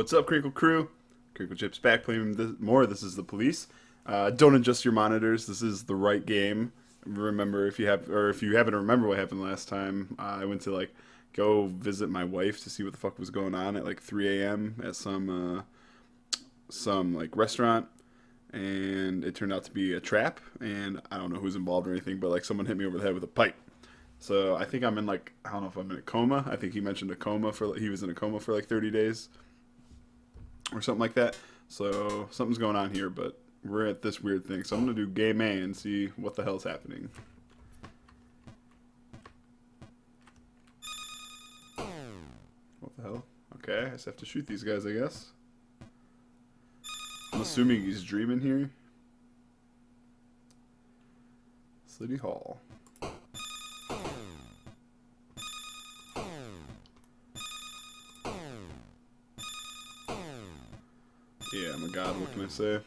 What's up, Crinkle crew? CrinkleChips back playing more. This is the police. Don't adjust your monitors. This is the right game. Remember, if you haven't remember what happened last time, I went to go visit my wife to see what the fuck was going on at like 3 a.m. at some like restaurant, and it turned out to be a trap. And I don't know who's involved or anything, but like someone hit me over the head with a pipe. So I think I'm in like I don't know if I'm in a coma. I think he mentioned a coma for he was in a coma for like 30 days or something like that. So something's going on here, but we're at this weird thing. So I'm gonna do game A and see what the hell's happening. What the hell? Okay, I just have to shoot these guys, I guess. I'm assuming he's dreaming here. City Hall. Yeah, my God, what can I say?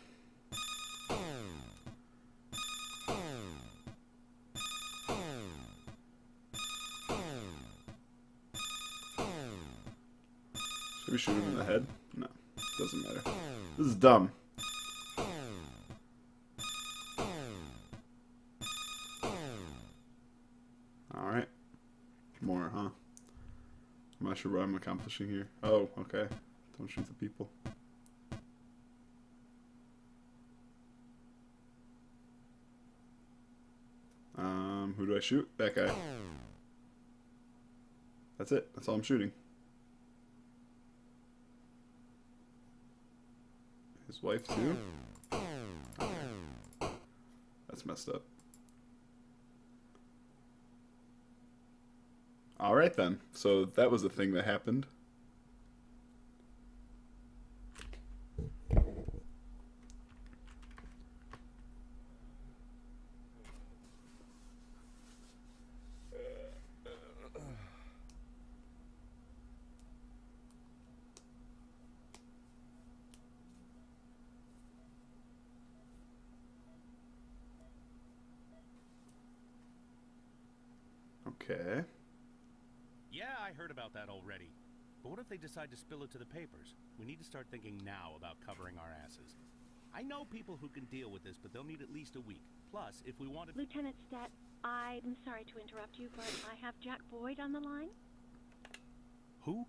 Should we shoot him in the head? No, doesn't matter. This is dumb. Alright. More, huh? I'm not sure what I'm accomplishing here. Oh, okay. Don't shoot the people. Who do I shoot? That guy. That's it. That's all I'm shooting. His wife, too? That's messed up. Alright then. So that was a thing that happened. Okay. Yeah, I heard about that already. But what if they decide to spill it to the papers? We need to start thinking now about covering our asses. I know people who can deal with this, but they'll need at least a week. Plus, if we want to... Lieutenant Stat, I'm sorry to interrupt you, but I have Jack Boyd on the line. Who?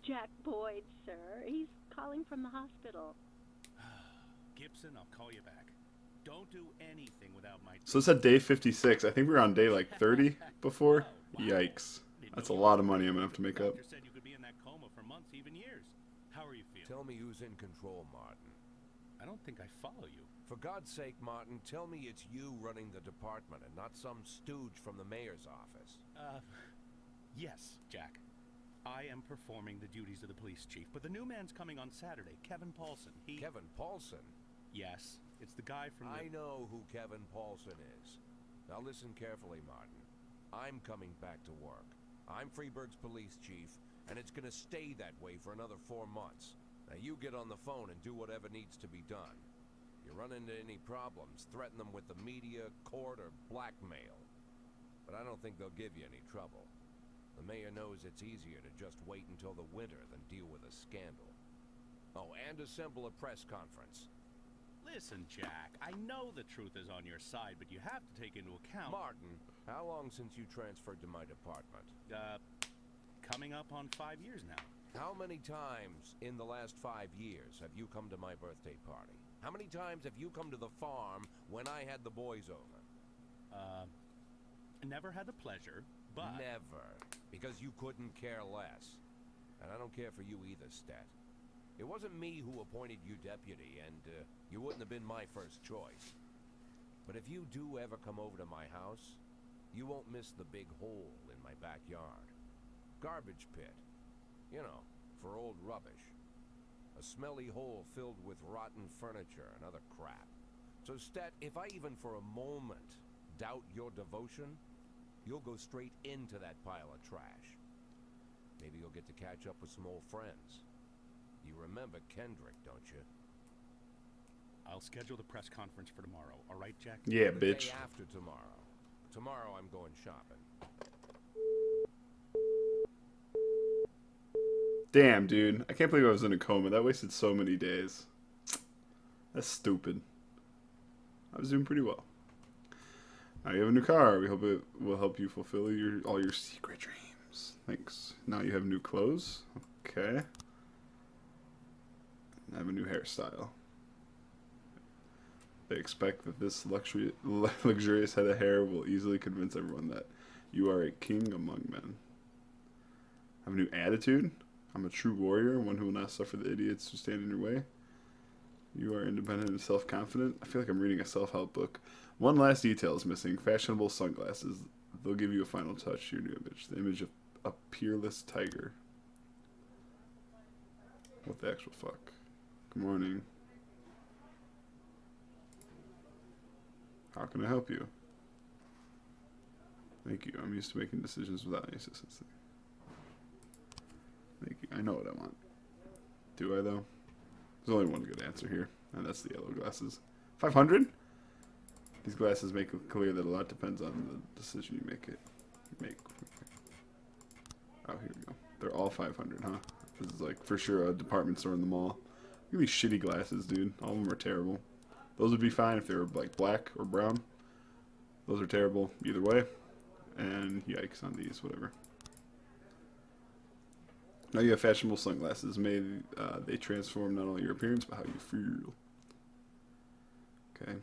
Jack Boyd, sir. He's calling from the hospital. Gibson, I'll call you back. Don't do anything without my... So it's at day 56. I think we were on day like 30 before. Oh, wow. Yikes. That's a lot of money I'm going to have to make up. Doctor said you could be in that coma for months, even years. How are you feeling? Tell me who's in control, Martin. I don't think I follow you. For God's sake, Martin, tell me it's you running the department and not some stooge from the mayor's office. Yes, Jack. I am performing the duties of the police chief, but the new man's coming on Saturday, Kevin Paulson. Kevin Paulson? Yes, it's the guy from the... I know who Kevin Paulson is. Now listen carefully, Martin. I'm coming back to work. I'm Freeburg's police chief, and it's gonna stay that way for another 4 months. Now you get on the phone and do whatever needs to be done. You run into any problems, threaten them with the media, court, or blackmail. But I don't think they'll give you any trouble. The mayor knows it's easier to just wait until the winter than deal with a scandal. Oh, and assemble a press conference. Listen, Jack, I know the truth is on your side, but you have to take into account... Martin, how long since you transferred to my department? Coming up on 5 years now. How many times in the last 5 years have you come to my birthday party? How many times have you come to the farm when I had the boys over? Never had the pleasure, but... Never. Because you couldn't care less. And I don't care for you either, Stat. It wasn't me who appointed you deputy, and you wouldn't have been my first choice. But if you do ever come over to my house, you won't miss the big hole in my backyard. Garbage pit. You know, for old rubbish. A smelly hole filled with rotten furniture and other crap. So, Stat, if I even for a moment doubt your devotion, you'll go straight into that pile of trash. Maybe you'll get to catch up with some old friends. You remember Kendrick, don't you? I'll schedule the press conference for tomorrow, all right, Jack? Yeah, The bitch. day after tomorrow. Tomorrow I'm going shopping. Damn, dude. I can't believe I was in a coma. That wasted so many days. That's stupid. I was doing pretty well. Now you have a new car. We hope it will help you fulfill all your secret dreams. Thanks. Now you have new clothes. Okay. I have a new hairstyle. They expect that this luxurious head of hair will easily convince everyone that you are a king among men. I have a new attitude. I'm a true warrior, one who will not suffer the idiots who stand in your way. You are independent and self-confident. I feel like I'm reading a self-help book. One last detail is missing. Fashionable sunglasses. They'll give you a final touch to your new image. The image of a peerless tiger. What the actual fuck? Good morning. How can I help you? Thank you. I'm used to making decisions without any assistance. Thank you. I know what I want. Do I, though? There's only one good answer here, and that's the yellow glasses. 500? These glasses make it clear that a lot depends on the decision you make. Oh, here we go. They're all 500, huh? This is like, for sure, a department store in the mall. Look at these shitty glasses, dude. All of them are terrible. Those would be fine if they were, like, black or brown. Those are terrible either way. And yikes on these, whatever. Now you have fashionable sunglasses. May they transform not only your appearance, but how you feel. Okay.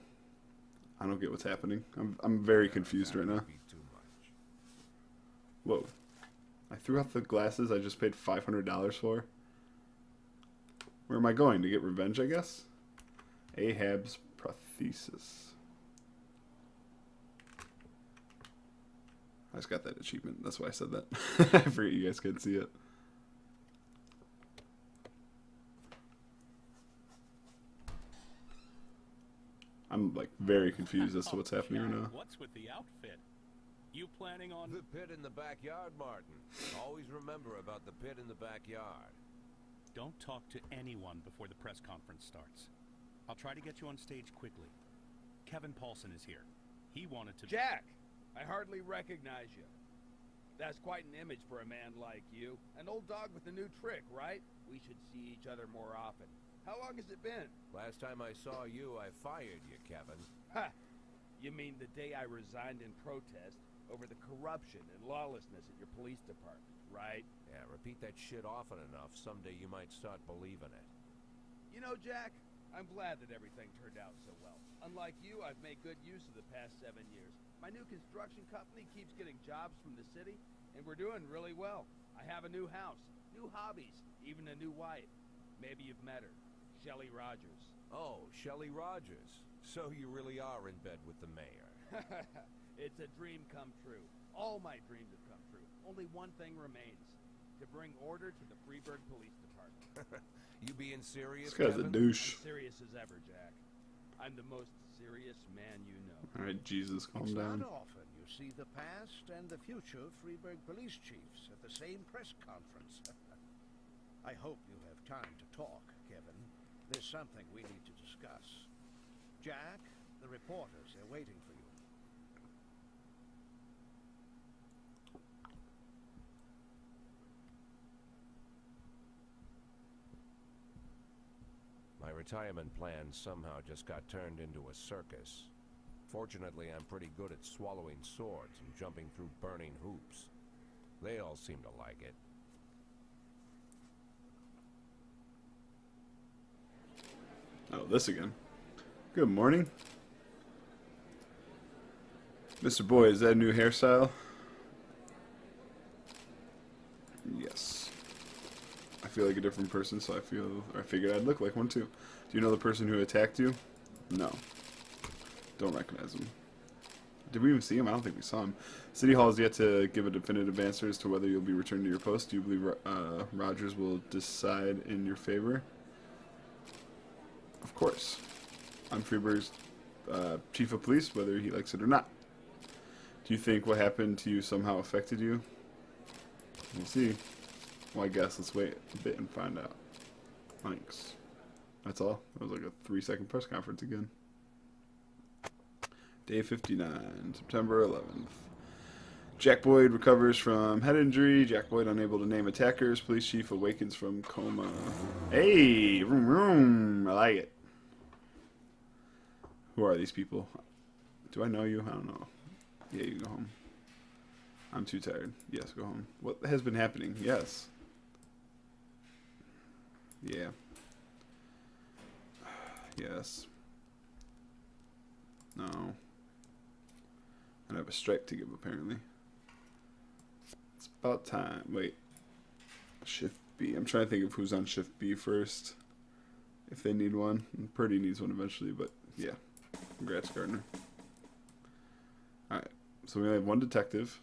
I don't get what's happening. I'm very confused right now. Whoa. I threw out the glasses I just paid $500 for. Where am I going? To get revenge, I guess? Ahab's prosthesis. I just got that achievement. That's why I said that. I forget you guys couldn't see it. I'm like very confused as to what's happening right now. What's with the outfit? You planning on The pit in the backyard, Martin. Always remember about the pit in the backyard. Don't talk to anyone before the press conference starts. I'll try to get you on stage quickly. Kevin Paulson is here. He wanted to... Jack! I hardly recognize you. That's quite an image for a man like you. An old dog with a new trick, right? We should see each other more often. How long has it been? Last time I saw you, I fired you, Kevin. Ha! You mean the day I resigned in protest over the corruption and lawlessness at your police department, right? Yeah, repeat that shit often enough, someday you might start believing it. You know, Jack, I'm glad that everything turned out so well. Unlike you, I've made good use of the past 7 years. My new construction company keeps getting jobs from the city, and we're doing really well. I have a new house, new hobbies, even a new wife. Maybe you've met her. Shelley Rogers. Oh, Shelley Rogers. So you really are in bed with the mayor. It's a dream come true. All my dreams have come true. Only one thing remains. To bring order to the Freeburg Police Department. You being serious, This guy's a Kevin? douche. I'm serious as ever, Jack. I'm the most serious man you know. Alright, Jesus, calm It's down. not often you see the past and the future Freeburg police chiefs at the same press conference. I hope you have time to talk, Kevin. There's something we need to discuss. Jack, the reporters are waiting for you. My retirement plan somehow just got turned into a circus. Fortunately, I'm pretty good at swallowing swords and jumping through burning hoops. They all seem to like it. Oh, this again. Good morning. Mr. Boy, is that a new hairstyle? Yes. I feel like a different person, so I figured I'd look like one too. Do you know the person who attacked you? No. Don't recognize him. Did we even see him? I don't think we saw him. City Hall has yet to give a definitive answer as to whether you'll be returned to your post. Do you believe Rogers will decide in your favor? Of course. I'm Freeburg's chief of police, whether he likes it or not. Do you think what happened to you somehow affected you? We'll see. Well, I guess let's wait a bit and find out. Thanks. That's all. That was like a 3-second press conference again. Day 59, September 11th. Jack Boyd recovers from head injury. Jack Boyd unable to name attackers. Police chief awakens from coma. Hey, vroom, vroom. I like it. Who are these people? Do I know you? I don't know. Yeah, you can go home. I'm too tired. Yes, go home. What has been happening? Yes. Yeah. Yes. No. I have a strike to give, apparently. It's about time. Wait. Shift B. I'm trying to think of who's on Shift B first. If they need one. Purdy needs one eventually, but yeah. Congrats, Gardner. Alright. So we only have one detective.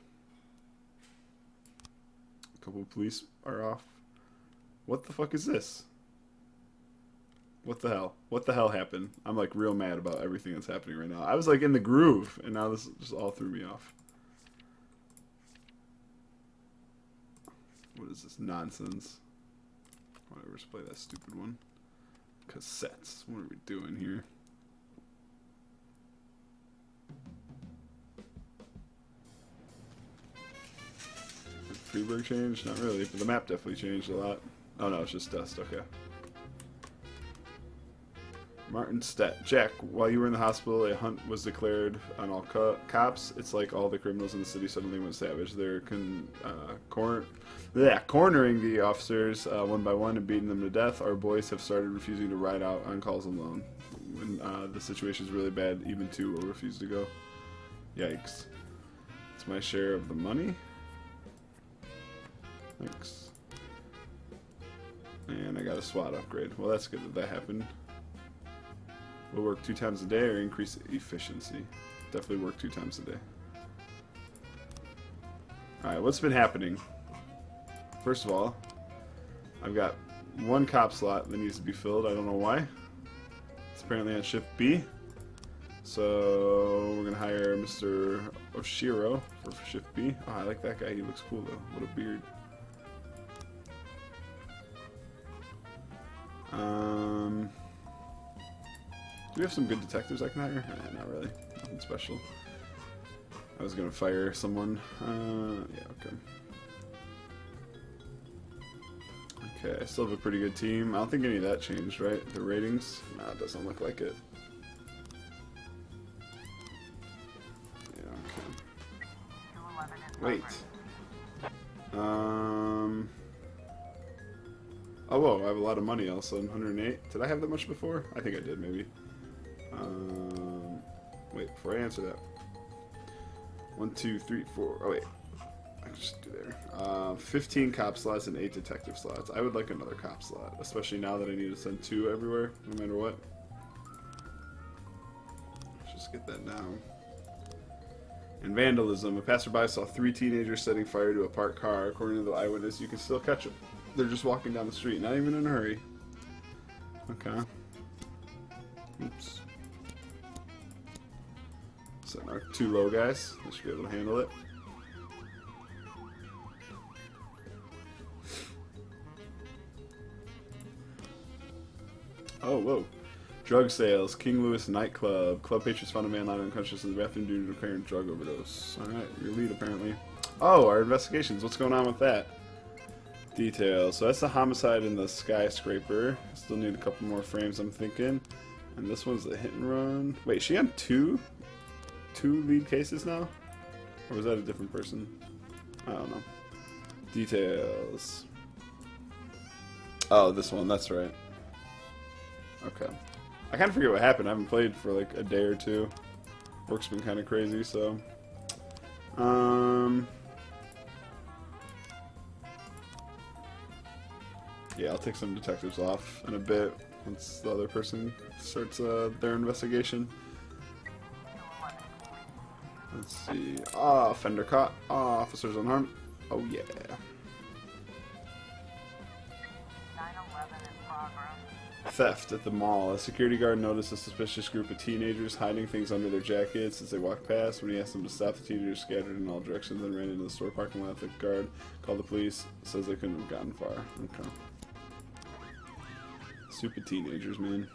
A couple of police are off. What the fuck is this? What the hell? What the hell happened? I'm like real mad about everything that's happening right now. I was like in the groove, and now this just all threw me off. What is this nonsense? Whatever, just play that stupid one. Cassettes. What are we doing here? Did Freeburg change? Not really, but the map definitely changed a lot. Oh no, it's just dust. Okay. Martin Stat. Jack, while you were in the hospital, a hunt was declared on all cops. It's like all the criminals in the city suddenly went savage. They're cornering the officers one by one and beating them to death. Our boys have started refusing to ride out on calls alone. When the situation is really bad, even two will refuse to go. Yikes. It's my share of the money. Thanks. And I got a SWAT upgrade. Well, that's good that that happened. We'll work 2 times a day or increase efficiency. Definitely work 2 times a day. Alright, what's been happening? First of all, I've got 1 cop slot that needs to be filled. I don't know why. It's apparently on Shift B. So we're going to hire Mr. Oshiro for Shift B. Oh, I like that guy. He looks cool, though. What a beard. Do we have some good detectives I can hire? Not really. Nothing special. I was going to fire someone. Yeah, okay. Okay, I still have a pretty good team. I don't think any of that changed, right? The ratings? No, it doesn't look like it. Yeah, okay. Wait. Oh, whoa, I have a lot of money all of a sudden. 108. Did I have that much before? I think I did, maybe. Wait, before I answer that. 1, 2, 3, 4. Oh, wait. I can just do there. 15 cop slots and 8 detective slots. I would like another cop slot, especially now that I need to send 2 everywhere, no matter what. Let's just get that down. And vandalism. A passerby saw 3 teenagers setting fire to a parked car. According to the eyewitness, you can still catch them. They're just walking down the street, not even in a hurry. Okay. Oops. Setting our 2 low guys. They should be able to handle it. Oh, whoa. Drug sales. King Louis nightclub. Club patrons found a man lying unconscious in the bathroom due to apparent drug overdose. Alright, your lead apparently. Oh, our investigations. What's going on with that? Details. So that's the homicide in the skyscraper. Still need a couple more frames, I'm thinking. And this one's the hit and run. Wait, is she on 2 lead cases now? Or was that a different person? I don't know. Details. Oh, this one. That's right. Okay. I kind of forget what happened. I haven't played for like a day or 2. Work's been kind of crazy, so... Yeah, I'll take some detectives off in a bit once the other person starts their investigation. Let's see. Ah, offender caught. Ah, officers unharmed. Oh yeah. 911 in progress. Theft at the mall. A security guard noticed a suspicious group of teenagers hiding things under their jackets as they walked past. When he asked them to stop, the teenagers scattered in all directions and ran into the store parking lot. The guard called the police. Says they couldn't have gotten far. Okay. Stupid teenagers, man.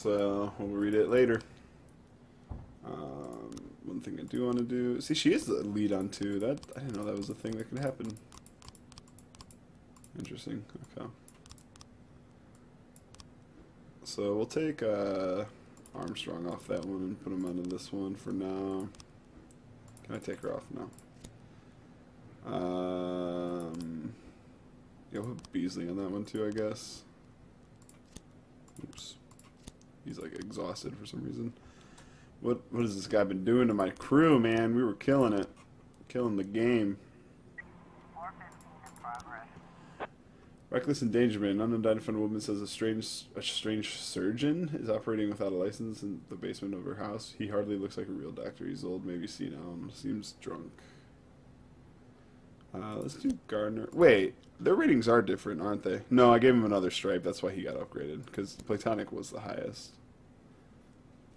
So we'll read it later. One thing I do want to do. See, she is the lead on 2. That I didn't know that was a thing that could happen. Interesting. Okay. So we'll take Armstrong off that one and put him onto this one for now. Can I take her off now? Yeah, we'll put Beasley on that one too, I guess. Oops. He's like exhausted for some reason. What has this guy been doing to my crew, man? We were killing it. Killing the game. 415 in progress. Reckless endangerment. An unidentified woman says a strange surgeon is operating without a license in the basement of her house. He hardly looks like a real doctor. He's old, maybe senile, and seems drunk. Let's do Gardner. Wait, their ratings are different, aren't they? No, I gave him another stripe. That's why he got upgraded, because Platonic was the highest.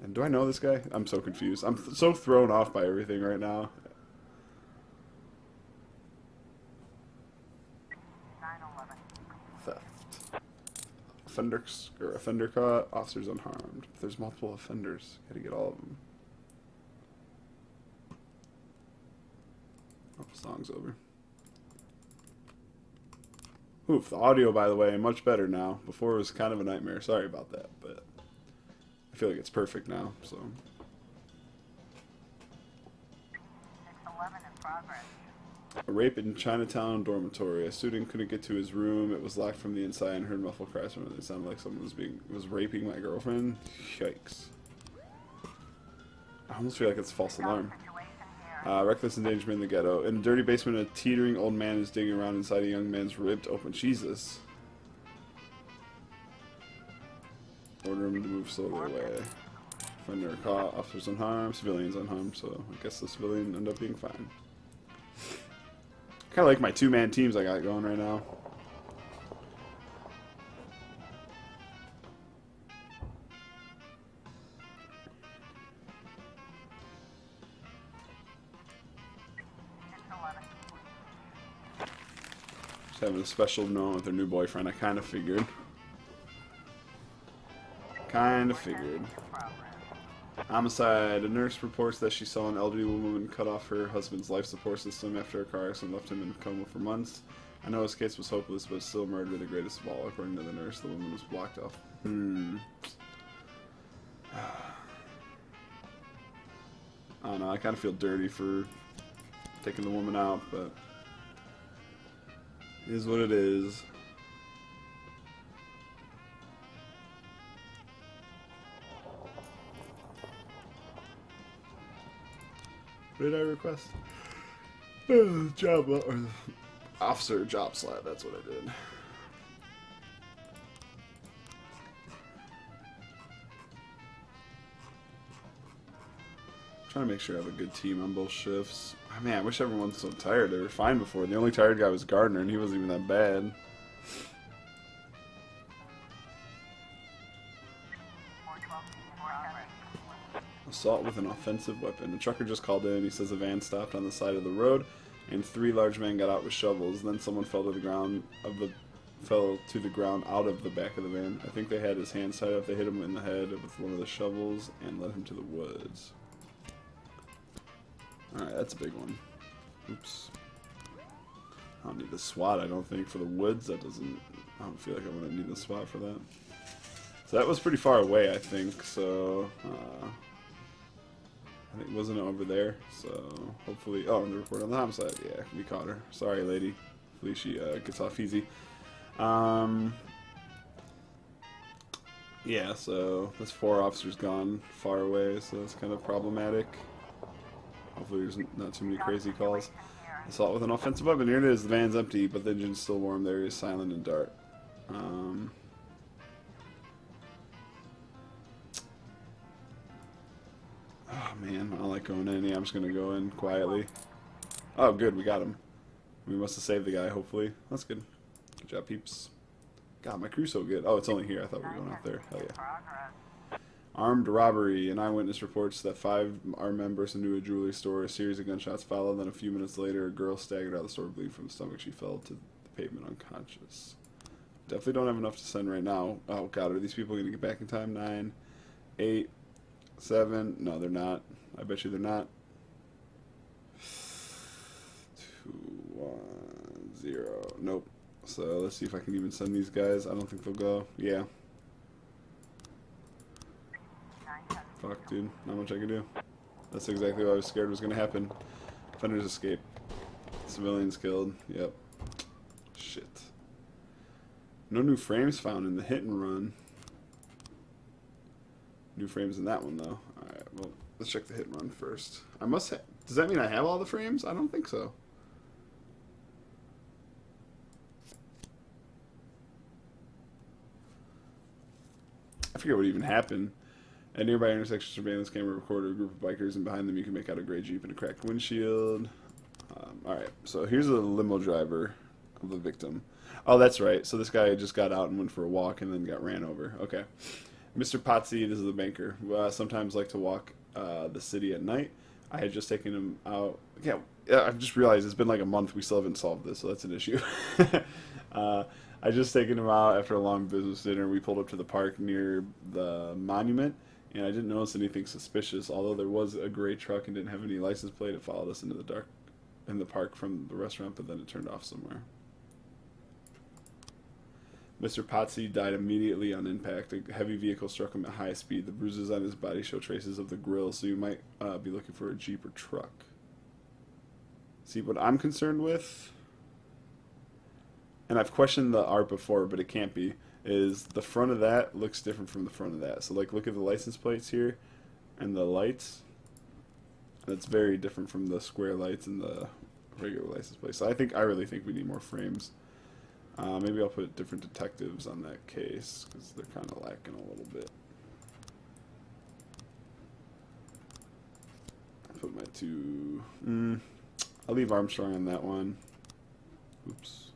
And do I know this guy? I'm so confused. I'm so thrown off by everything right now. 911. Theft. Offender caught. Officers unharmed. If there's multiple offenders, gotta get all of them. Oh, song's over. Oof, the audio, by the way, much better now. Before it was kind of a nightmare. Sorry about that, but I feel like it's perfect now, so. 611 in progress. A rape in Chinatown dormitory. A student couldn't get to his room. It was locked from the inside and heard muffled cries from it. It sounded like someone was raping my girlfriend. Yikes. I almost feel like it's a false alarm. Situation here. Reckless endangerment in the ghetto. In a dirty basement, a teetering old man is digging around inside a young man's ripped open. Jesus. Order him to move slowly away. Offender caught. Officers unharmed. Civilians unharmed. So I guess the civilian ended up being fine. Kind of like my 2-man teams I got going right now. Just having a special moment with her new boyfriend. I kind of figured. Homicide. A nurse reports that she saw an elderly woman cut off her husband's life support system after a car accident left him in a coma for months. I know his case was hopeless, but still murder the greatest of all. According to the nurse, the woman was blocked off. I don't know, I kind of feel dirty for taking the woman out, but it is what it is. What did I request? Job or officer job slot. That's what I did. Trying to make sure I have a good team on both shifts. Oh, man, I wish everyone was so tired. They were fine before. The only tired guy was Gardner, and he wasn't even that bad. Assault with an offensive weapon. A trucker just called in. He says a van stopped on the side of the road, and 3 large men got out with shovels. Then someone fell to the ground out of the back of the van. I think they had his hands tied up. They hit him in the head with one of the shovels and led him to the woods. All right, that's a big one. Oops. I don't need the SWAT. I don't think for the woods. That doesn't. I don't feel like I'm gonna need the SWAT for that. So that was pretty far away, I think. So. I think wasn't it over there, so hopefully. Oh, and the report on the homicide. Yeah, we caught her. Sorry, lady. Hopefully she gets off easy. Yeah, so there's 4 officers gone far away, so that's kind of problematic. Hopefully there's not too many crazy calls. Assault with an offensive weapon. Here it is. The van's empty, but the engine's still warm. The area is silent and dark. Oh man, I don't like going in. Yeah, I'm just gonna go in quietly. Oh, good, we got him. We must have saved the guy, hopefully. That's good. Good job, peeps. God, my crew's so good. Oh, it's only here. I thought we were going out there. Hell yeah. Armed robbery. An eyewitness reports that 5 armed members into a jewelry store. A series of gunshots followed. Then a few minutes later, a girl staggered out of the store bleeding from the stomach. She fell to the pavement unconscious. Definitely don't have enough to send right now. Oh god, are these people gonna get back in time? 9. 8, 7. No, they're not. I bet you they're not. 2, 1, 0. Nope. So let's see if I can even send these guys. I don't think they'll go. Yeah. Fuck, dude. Not much I can do. That's exactly what I was scared was going to happen. Offenders escape. Civilians killed. Yep. Shit. No new frames found in the hit and run. New frames in that one, though. Alright, well, let's check the hit and run first. I must have... Does that mean I have all the frames? I don't think so. I forget what even happened. At nearby intersection, surveillance camera recorded a group of bikers, and behind them you can make out a gray Jeep and a cracked windshield. Alright, so here's a limo driver of the victim. Oh, that's right. So this guy just got out and went for a walk and then got ran over. Okay. Mr. Potsy, this is the banker, who sometimes like to walk the city at night. I had just taken him out. Yeah, I've just realized it's been like a month. We still haven't solved this, so that's an issue. I just taken him out after a long business dinner. We pulled up to the park near the monument, and I didn't notice anything suspicious. Although there was a gray truck and didn't have any license plate, it followed us into the dark in the park from the restaurant, but then it turned off somewhere. Mr. Potsy died immediately on impact. A heavy vehicle struck him at high speed. The bruises on his body show traces of the grill, so you might be looking for a Jeep or truck. See, what I'm concerned with, and I've questioned the art before, but it can't be, is the front of that looks different from the front of that. So, like, look at the license plates here and the lights. That's very different from the square lights and the regular license plates. So I really think we need more frames. Maybe I'll put different detectives on that case, because they're kind of lacking a little bit. I'll put my 2... I'll leave Armstrong on that one. Oops.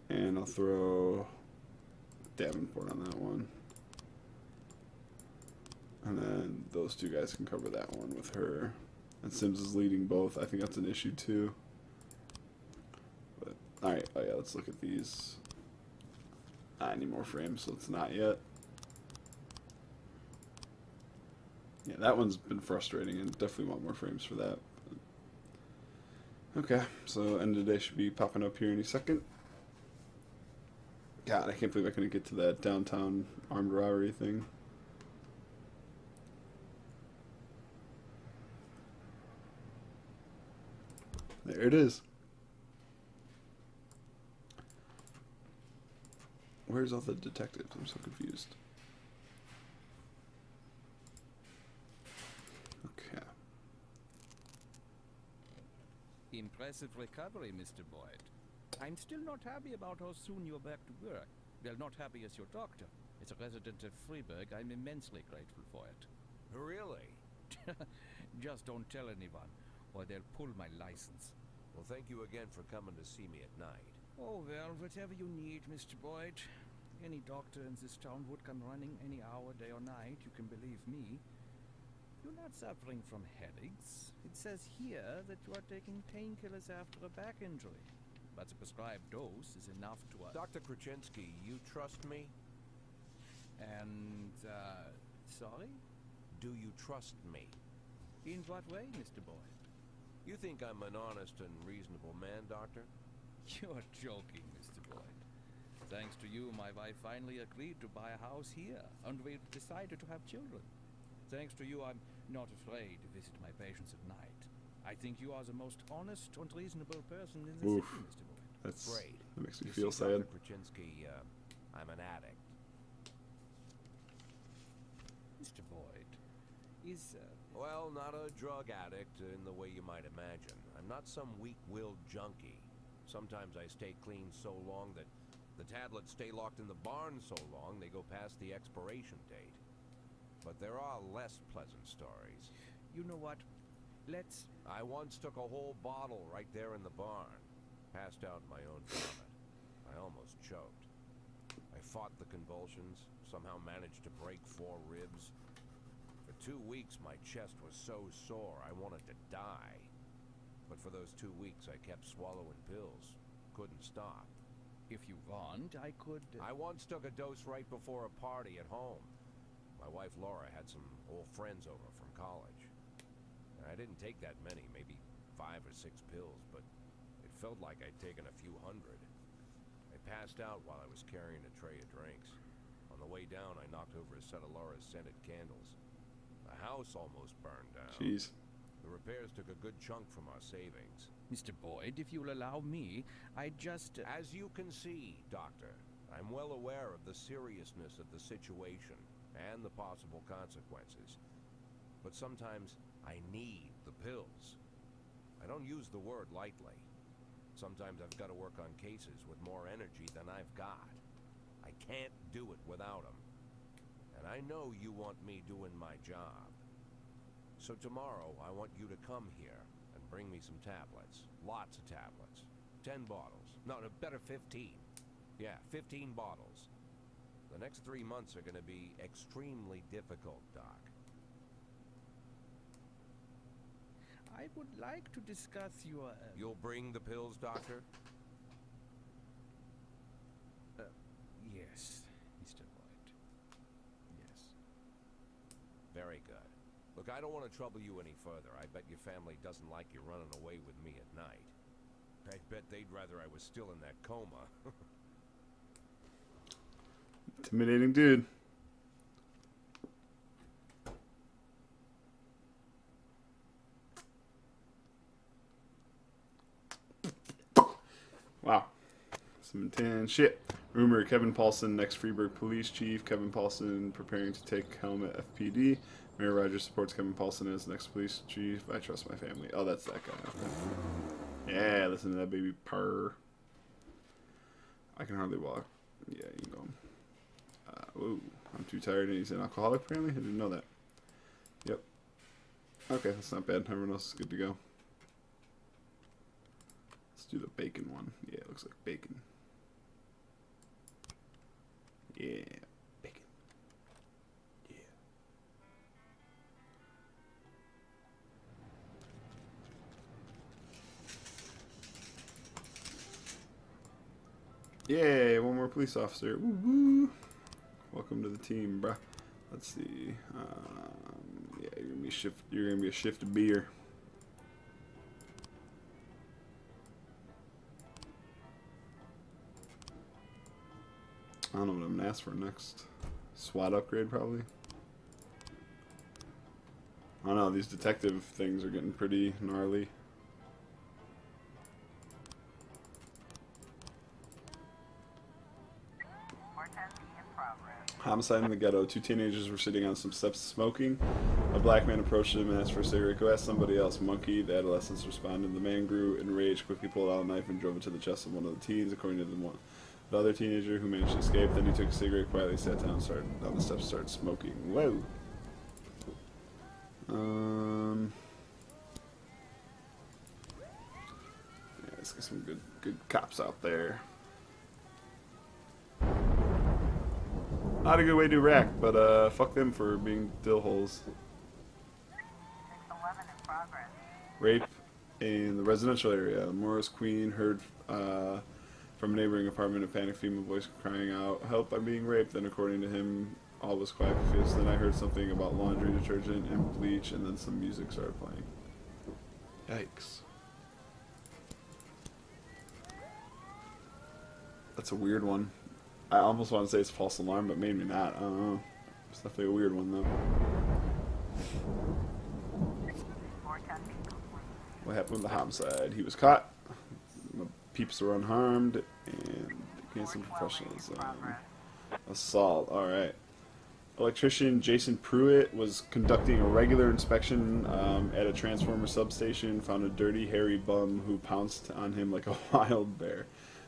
And I'll throw Davenport on that one. And then those 2 guys can cover that one with her. And Sims is leading both. I think that's an issue too. But alright, oh yeah, let's look at these. I need more frames, so it's not yet. Yeah, that one's been frustrating, and definitely want more frames for that. Okay, so end of the day should be popping up here any second. God, I can't believe I couldn't get to that downtown armed robbery thing. There it is. Where's all the detectives? I'm so confused. Okay. Impressive recovery, Mr. Boyd. I'm still not happy about how soon you're back to work. Well, not happy as your doctor. As a resident of Freiburg, I'm immensely grateful for it. Really? Just don't tell anyone, or they'll pull my license. Well, thank you again for coming to see me at night. Oh, well, whatever you need, Mr. Boyd. Any doctor in this town would come running any hour, day or night, you can believe me. You're not suffering from headaches. It says here that you are taking painkillers after a back injury. But the prescribed dose is enough to... Dr. Krasinski, you trust me? And, sorry? Do you trust me? In what way, Mr. Boyd? You think I'm an honest and reasonable man, Doctor? You're joking, Mr. Boyd. Thanks to you, my wife finally agreed to buy a house here, and we decided to have children. Thanks to you, I'm not afraid to visit my patients at night. I think you are the most honest and reasonable person in the city, Mr. Boyd. That's Great. That makes me You feel see, sad. Dr. Krasinski, I'm an addict. Mr. Boyd, is... Well, not a drug addict in the way you might imagine. I'm not some weak-willed junkie. Sometimes I stay clean so long that the tablets stay locked in the barn so long they go past the expiration date. But there are less pleasant stories. You know what? Let's... I once took a whole bottle right there in the barn. Passed out in my own vomit. I almost choked. I fought the convulsions, somehow managed to break 4 ribs. For 2 weeks, my chest was so sore I wanted to die. But for those 2 weeks, I kept swallowing pills. Couldn't stop. If you want, I could... I once took a dose right before a party at home. My wife Laura had some old friends over from college. I didn't take that many, maybe 5 or 6 pills, but it felt like I'd taken a few hundred. I passed out while I was carrying a tray of drinks. On the way down, I knocked over a set of Laura's scented candles. The house almost burned down. Jeez. The repairs took a good chunk from our savings. Mr. Boyd, if you'll allow me, I just... As you can see, Doctor, I'm well aware of the seriousness of the situation and the possible consequences. But sometimes I need the pills. I don't use the word lightly. Sometimes I've got to work on cases with more energy than I've got. I can't do it without them. And I know you want me doing my job. So tomorrow, I want you to come here and bring me some tablets. Lots of tablets. 10 bottles. No, better 15. Yeah, 15 bottles. The next 3 months are going to be extremely difficult, Doc. I would like to discuss your... You'll bring the pills, Doctor? Yes, Mr. Boyd. Yes. Very good. Look, I don't want to trouble you any further. I bet your family doesn't like you running away with me at night. I bet they'd rather I was still in that coma. Intimidating dude. Wow. Some intense shit. Rumor, Kevin Paulson, next Freeburg police chief. Kevin Paulson preparing to take helm at FPD. Mayor Rogers supports Kevin Paulson as next police chief. I trust my family. Oh, that's that guy. Okay. Yeah, listen to that baby purr. I can hardly walk. Yeah, you can go. Whoa, I'm too tired and he's an alcoholic apparently? I didn't know that. Yep. Okay, that's not bad. Everyone else is good to go. Let's do the bacon one. Yeah, it looks like bacon. Yeah, bacon. Yeah. Yay, one more police officer. Woo woo. Welcome to the team, bruh. Let's see. Yeah, you're gonna be a shift of beer. I don't know what I'm gonna ask for next. SWAT upgrade, probably. I don't know, these detective things are getting pretty gnarly. Homicide in the ghetto. 2 teenagers were sitting on some steps smoking. A black man approached them and asked for a cigarette. Go ask somebody else. Monkey. The adolescents responded. The man grew enraged, quickly pulled out a knife and drove it to the chest of one of the teens, according to the other teenager who managed to escape. Then he took a cigarette, quietly sat down, started down the steps, started smoking. Whoa. Yeah, let's get some good cops out there. Not a good way to do rack, but fuck them for being dill holes. 611 in progress. Rape in the residential area. Morris Queen heard from a neighboring apartment a panicked female voice crying out, "Help, I'm being raped." Then according to him, all was quiet for fierce. Then I heard something about laundry detergent and bleach, and then some music started playing. Yikes. That's a weird one. I almost want to say it's a false alarm, but maybe not. I don't know. It's definitely a weird one, though. What happened with the homicide? He was caught. The peeps were unharmed, and gained some professionalism. Assault. All right. Electrician Jason Pruitt was conducting a regular inspection at a transformer substation. Found a dirty, hairy bum who pounced on him like a wild bear.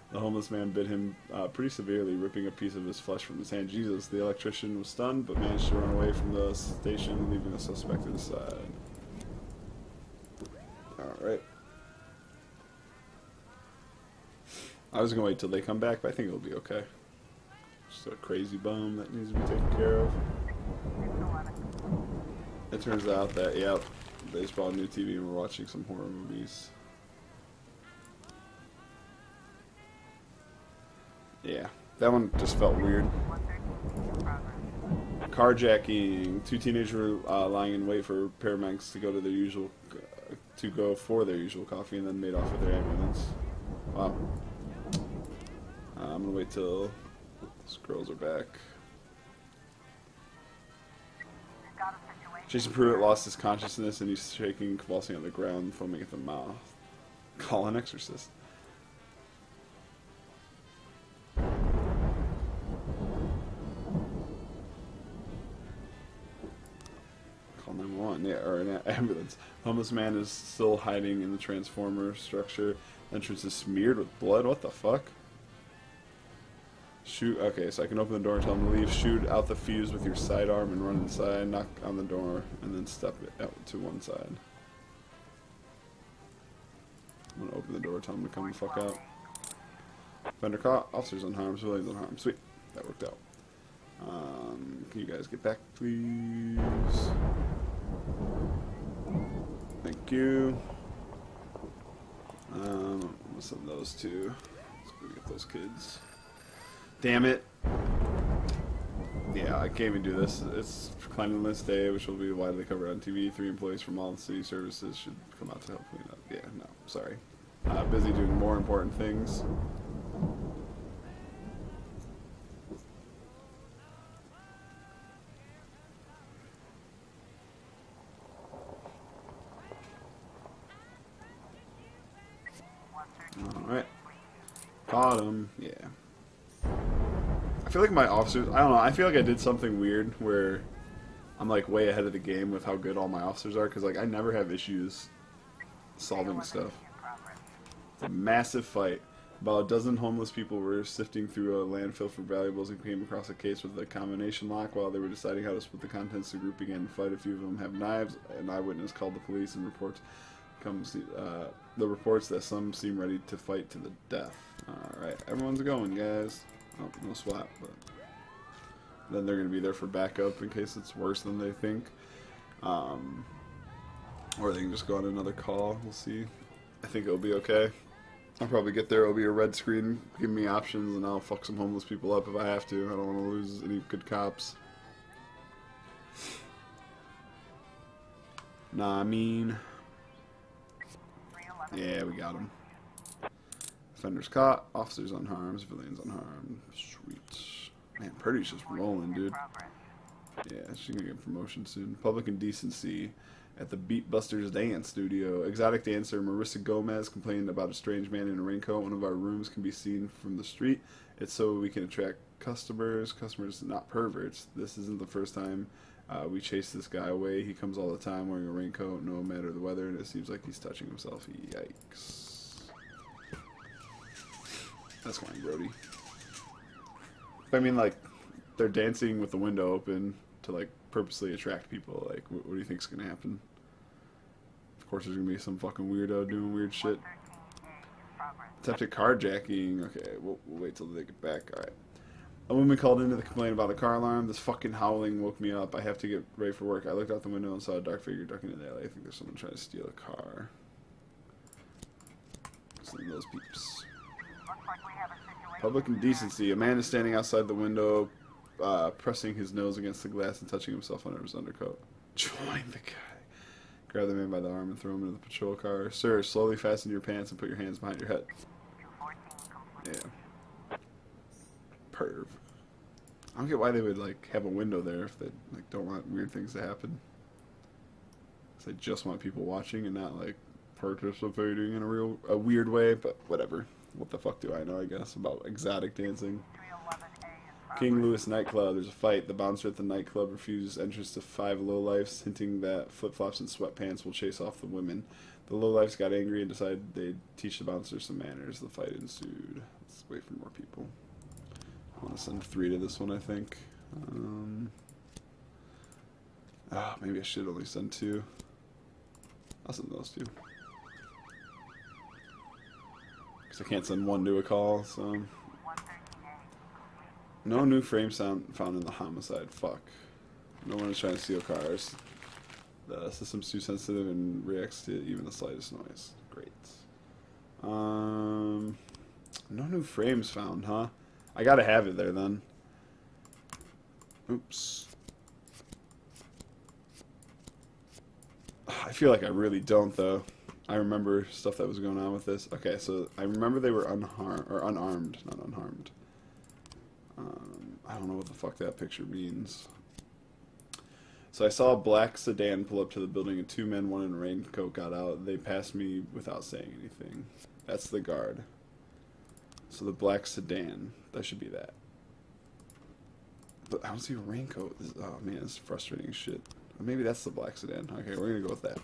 The homeless man bit him pretty severely, ripping a piece of his flesh from his hand. Jesus, the electrician was stunned, but managed to run away from the station, leaving the suspect to the side. Alright. I was going to wait till they come back, but I think it'll be okay. Just a crazy bum that needs to be taken care of. It turns out that, yep, they just bought a new TV and we're watching some horror movies. Yeah, that one just felt weird. 113 in progress. Carjacking. Two teenagers were lying in wait for paramedics to go to their usual, for their usual coffee, and then made off with their ambulance. Wow. I'm gonna wait till those girls are back. We've got a situation. Jason Pruitt lost his consciousness and he's shaking and convulsing on the ground, foaming at the mouth. Call an exorcist. Call 911, yeah, or an ambulance. Homeless man is still hiding in the transformer structure. Entrance is smeared with blood. What the fuck? Shoot. Okay, so I can open the door and tell him to leave. Shoot out the fuse with your sidearm and run inside. Knock on the door and then step it out to one side. I'm gonna open the door, tell him to come the fuck out. Offender caught. Officers unharmed. Civilians unharmed. Sweet. That worked out. Can you guys get back, please? Thank you. What's up, those two? Let's go get those kids. Damn it. Yeah, I can't even do this. It's Cleanliness Day, which will be widely covered on TV. 3 employees from all the city services should come out to help clean up. Yeah, no, sorry. Busy doing more important things. Alright. Caught him. Yeah. I feel like my officers, I don't know, I feel like I did something weird where I'm like way ahead of the game with how good all my officers are, because like I never have issues solving stuff. It's a massive fight. About a dozen homeless people were sifting through a landfill for valuables and came across a case with a combination lock. While they were deciding how to split the contents, the group began to fight. A few of them have knives. An eyewitness called the police and the reports that some seem ready to fight to the death. Alright, everyone's going, guys. Oh, no SWAT, but then they're going to be there for backup in case it's worse than they think. Or they can just go on another call. We'll see. I think it'll be okay. I'll probably get there. It'll be a red screen giving me options, and I'll fuck some homeless people up if I have to. I don't want to lose any good cops. Nah, I mean... Yeah, we got him. Offenders caught, officers unharmed, civilians unharmed. Sweet. Man, Purdy's just rolling, dude. Yeah, she's gonna get a promotion soon. Public indecency at the Beat Busters Dance Studio. Exotic dancer Marissa Gomez complained about a strange man in a raincoat. One of our rooms can be seen from the street. It's so we can attract customers. Customers, not perverts. This isn't the first time we chase this guy away. He comes all the time wearing a raincoat, no matter the weather, and it seems like he's touching himself. Yikes. That's fine, Brody. I mean, like, they're dancing with the window open to, like, purposely attract people. Like, what do you think's gonna happen? Of course, there's gonna be some fucking weirdo doing weird shit. Attempted carjacking. Okay, we'll wait till they get back. Alright. A woman called in to complain about a car alarm. This fucking howling woke me up. I have to get ready for work. I looked out the window and saw a dark figure ducking in the alley. I think there's someone trying to steal a car. Listen to those peeps. Public indecency. A man is standing outside the window, pressing his nose against the glass and touching himself under his undercoat. Join the guy. Grab the man by the arm and throw him into the patrol car. Sir, slowly fasten your pants and put your hands behind your head. Yeah. Perv. I don't get why they would like have a window there if they like don't want weird things to happen. They just want people watching and not like participating in a weird way. But whatever. What the fuck do I know? I guess about exotic dancing. King Louis nightclub. There's a fight. The bouncer at the nightclub refuses entrance to 5 lowlifes, hinting that flip-flops and sweatpants will chase off the women. The lowlifes got angry and decided they'd teach the bouncer some manners. The fight ensued. Let's wait for more people. I want to send 3 to this one, I think. Maybe I should only send 2. I'll send those 2. Because I can't send 1 to a call, so... No new frames found in the homicide. Fuck. No one is trying to steal cars. The system's too sensitive and reacts to even the slightest noise. Great. No new frames found, huh? I gotta have it there then. Oops. I feel like I really don't though. I remember stuff that was going on with this. Okay, so I remember they were unarmed, not unharmed. I don't know what the fuck that picture means. So I saw a black sedan pull up to the building and two men, one in a raincoat, got out. They passed me without saying anything. That's the guard. So the black sedan, that should be that. But I don't see a raincoat. Oh man, it's frustrating as shit. Maybe that's the black sedan. Okay, we're gonna go with that.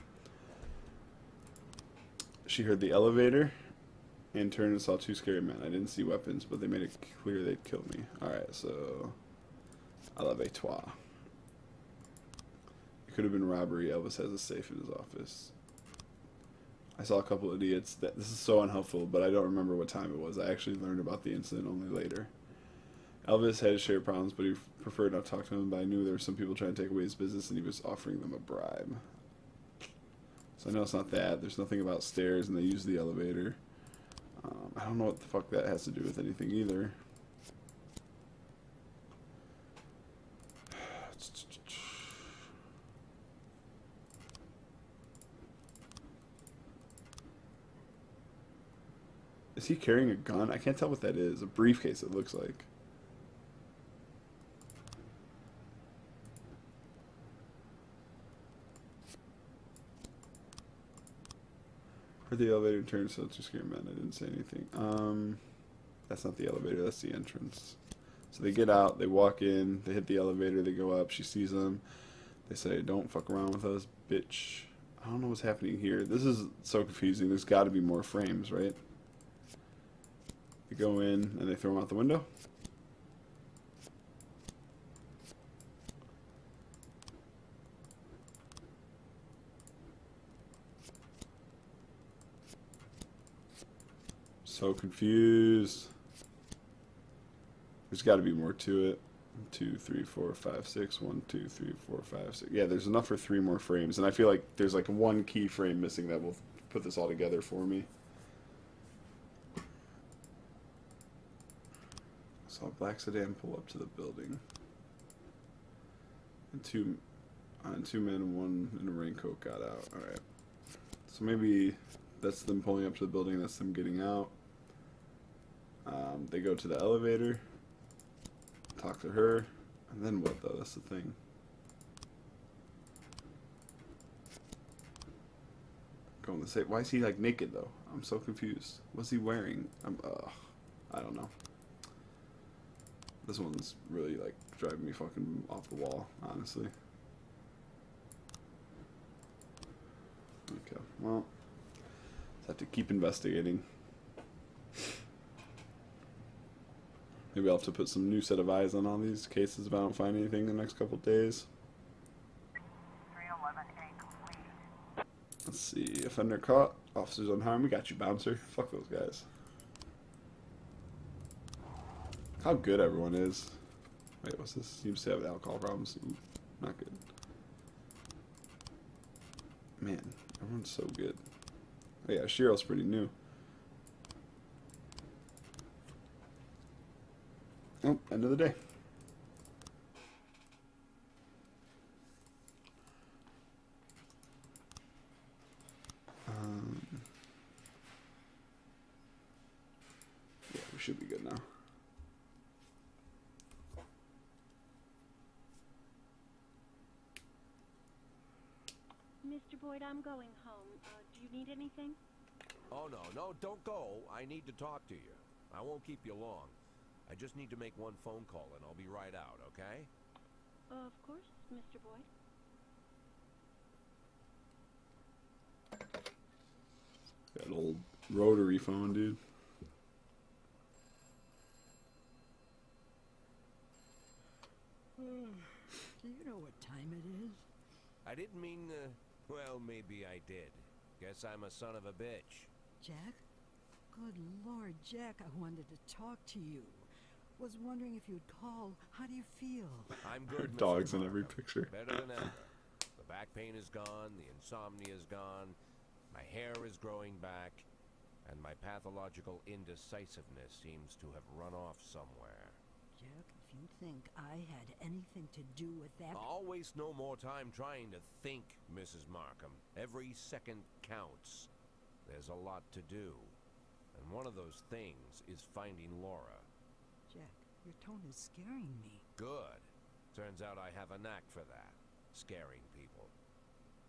She heard the elevator and turned and saw two scary men. I didn't see weapons, but they made it clear they'd kill me. Alright, so elevator. It could have been robbery. Elvis has a safe in his office. I saw a couple of idiots. This is so unhelpful, but I don't remember what time it was. I actually learned about the incident only later. Elvis had his share of problems, but he preferred not to talk to him, but I knew there were some people trying to take away his business, and he was offering them a bribe. So I know it's not that. There's nothing about stairs, and they use the elevator. I don't know what the fuck that has to do with anything either. Is he carrying a gun? I can't tell what that is. A briefcase, it looks like. Heard the elevator turn, so two scared men. I didn't say anything. That's not the elevator, that's the entrance. So they get out, they walk in, they hit the elevator, they go up, she sees them. They say, don't fuck around with us, bitch. I don't know what's happening here. This is so confusing. There's got to be more frames, right? They go in and they throw them out the window. So confused. There's got to be more to it. 2, 3, 4, 5, 6. 1, 2, 3, 4, 5, 6. Yeah, there's enough for 3 more frames, and I feel like there's like one key frame missing that will put this all together for me. Saw a black sedan pull up to the building, and two men and one in a raincoat got out. All right, so maybe that's them pulling up to the building. That's them getting out. They go to the elevator, talk to her, and then what though? That's the thing. Going to say, why is he like naked though? I'm so confused. What's he wearing? I don't know. This one's really like driving me fucking off the wall, honestly. Okay, well, just have to keep investigating. Maybe I'll have to put some new set of eyes on all these cases if I don't find anything in the next couple of days. 311A complete. Let's see. Offender caught. Officers unharmed. We got you, bouncer. Fuck those guys. How good everyone is. Wait, what's this? Seems to have alcohol problems. Ooh, not good. Man, everyone's so good. Oh yeah, Shiro's pretty new. Oh, end of the day. Yeah, we should be good now. Mr. Boyd, I'm going home. Do you need anything? Oh, no, don't go. I need to talk to you. I won't keep you long. I just need to make one phone call and I'll be right out, okay? Of course, Mr. Boyd. That old rotary phone, dude. Do you know what time it is? I didn't mean, well, maybe I did. Guess I'm a son of a bitch. Jack? Good Lord, Jack, I wanted to talk to you. Was wondering if you'd call. How do you feel? I'm good, Mr. Dogs in every Markham. picture. Better than ever. The back pain is gone, the insomnia is gone, my hair is growing back, and my pathological indecisiveness seems to have run off somewhere. Jack, if you think I had anything to do with that... I'll waste no more time trying to think, Mrs. Markham. Every second counts. There's a lot to do. And one of those things is finding Laura. Jack, your tone is scaring me. Good. Turns out I have a knack for that. Scaring people.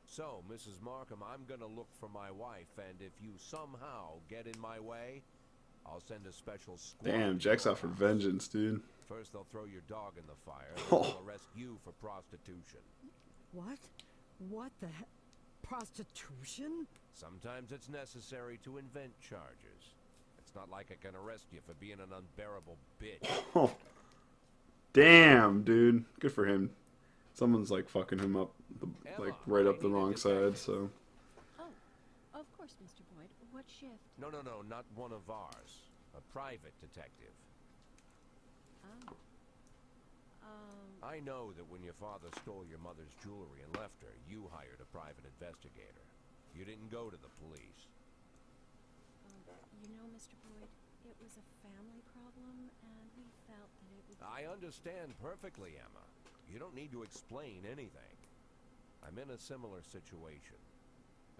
So, Mrs. Markham, I'm gonna look for my wife, and if you somehow get in my way, I'll send a special squad. Damn, Jack's out for vengeance, dude. First, they'll throw your dog in the fire, then Oh. they'll arrest you for prostitution. What? What the heck? Prostitution? Sometimes it's necessary to invent charges. It's not like I can arrest you for being an unbearable bitch. Oh. Damn, dude. Good for him. Someone's like fucking him up, like right up the wrong side, so. Oh, of course, Mr. Boyd. What shift? No, not one of ours. A private detective. Oh. I know that when your father stole your mother's jewelry and left her, you hired a private investigator. You didn't go to the police. You know, Mr. Boyd, it was a family problem, and we felt that it would... I understand perfectly, Emma. You don't need to explain anything. I'm in a similar situation.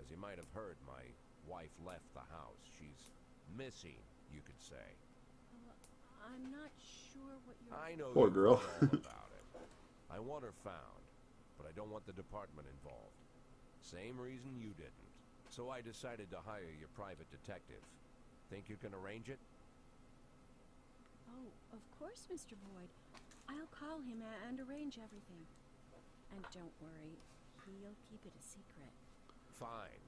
As you might have heard, my wife left the house. She's missing, you could say. I'm not sure what you're... I know Poor you girl. know all about it. I want her found, but I don't want the department involved. Same reason you didn't. So I decided to hire your private detective. Think you can arrange it? Oh, of course, Mr. Boyd. I'll call him and arrange everything. And don't worry, he'll keep it a secret. Fine.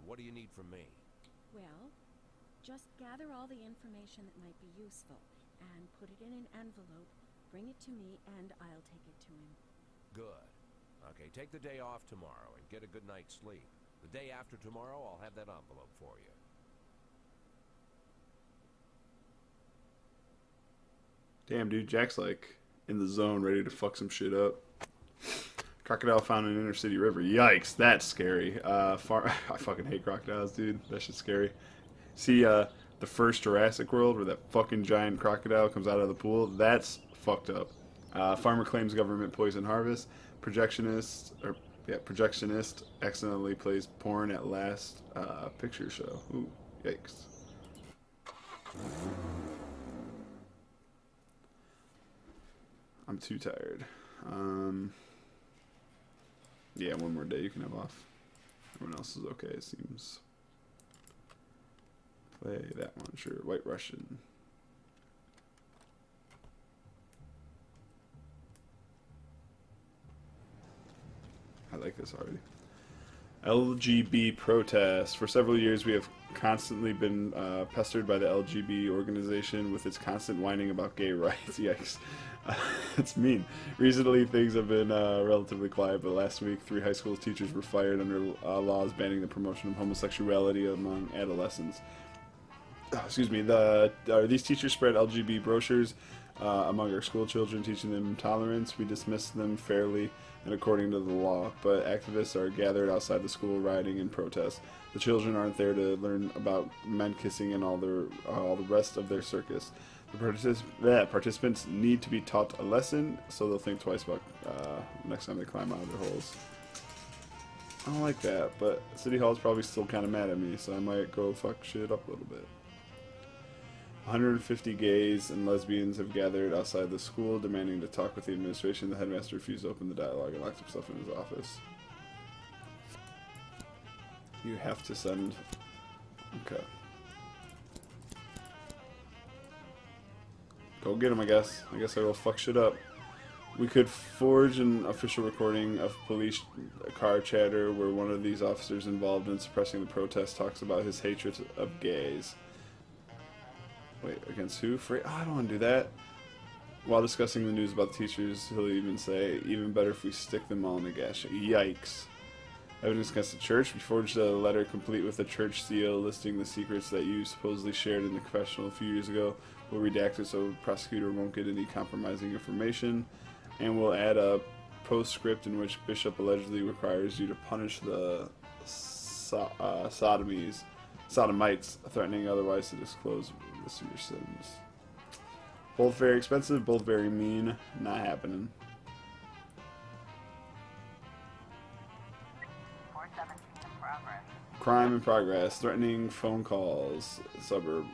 What do you need from me? Well, just gather all the information that might be useful and put it in an envelope, bring it to me, and I'll take it to him. Good. Okay, take the day off tomorrow and get a good night's sleep. The day after tomorrow, I'll have that envelope for you. Damn, dude, Jack's like in the zone, ready to fuck some shit up. Crocodile found in an inner city river. Yikes, that's scary. I fucking hate crocodiles, dude. That shit's scary. See, the first Jurassic World where that fucking giant crocodile comes out of the pool? That's fucked up. Farmer claims government poison harvest. Projectionist accidentally plays porn at last picture show. Ooh, yikes. I'm too tired. Yeah, one more day you can have off. Everyone else is okay, it seems. Play that one, sure. White Russian. I like this already. LGB protests. For several years, we have constantly been pestered by the LGB organization with its constant whining about gay rights. Yikes. That's mean. Recently, things have been relatively quiet, but last week, 3 high school teachers were fired under laws banning the promotion of homosexuality among adolescents. Excuse me. These teachers spread LGB brochures among our school children, teaching them tolerance. We dismiss them fairly and according to the law, but activists are gathered outside the school rioting in protest. The children aren't there to learn about men kissing and all the rest of their circus. The participants need to be taught a lesson, so they'll think twice about next time they climb out of their holes. I don't like that, but City Hall's probably still kind of mad at me, so I might go fuck shit up a little bit. 150 gays and lesbians have gathered outside the school demanding to talk with the administration. The headmaster refused to open the dialogue and locked himself in his office. You have to send... Okay. Go get him, I guess. I guess I will fuck shit up. We could forge an official recording of police car chatter where one of these officers involved in suppressing the protest talks about his hatred of gays. Wait, against who? I don't want to do that. While discussing the news about the teachers, he'll even say, even better if we stick them all in a gash. Yikes. Evidence against the church. We forged a letter complete with a church seal listing the secrets that you supposedly shared in the confessional a few years ago. We'll redact it so the prosecutor won't get any compromising information. And we'll add a postscript in which Bishop allegedly requires you to punish the sodomites, threatening otherwise to disclose your sins. Both very expensive, both very mean. Not happening. 417 in progress. Crime in progress. Threatening phone calls. Suburb.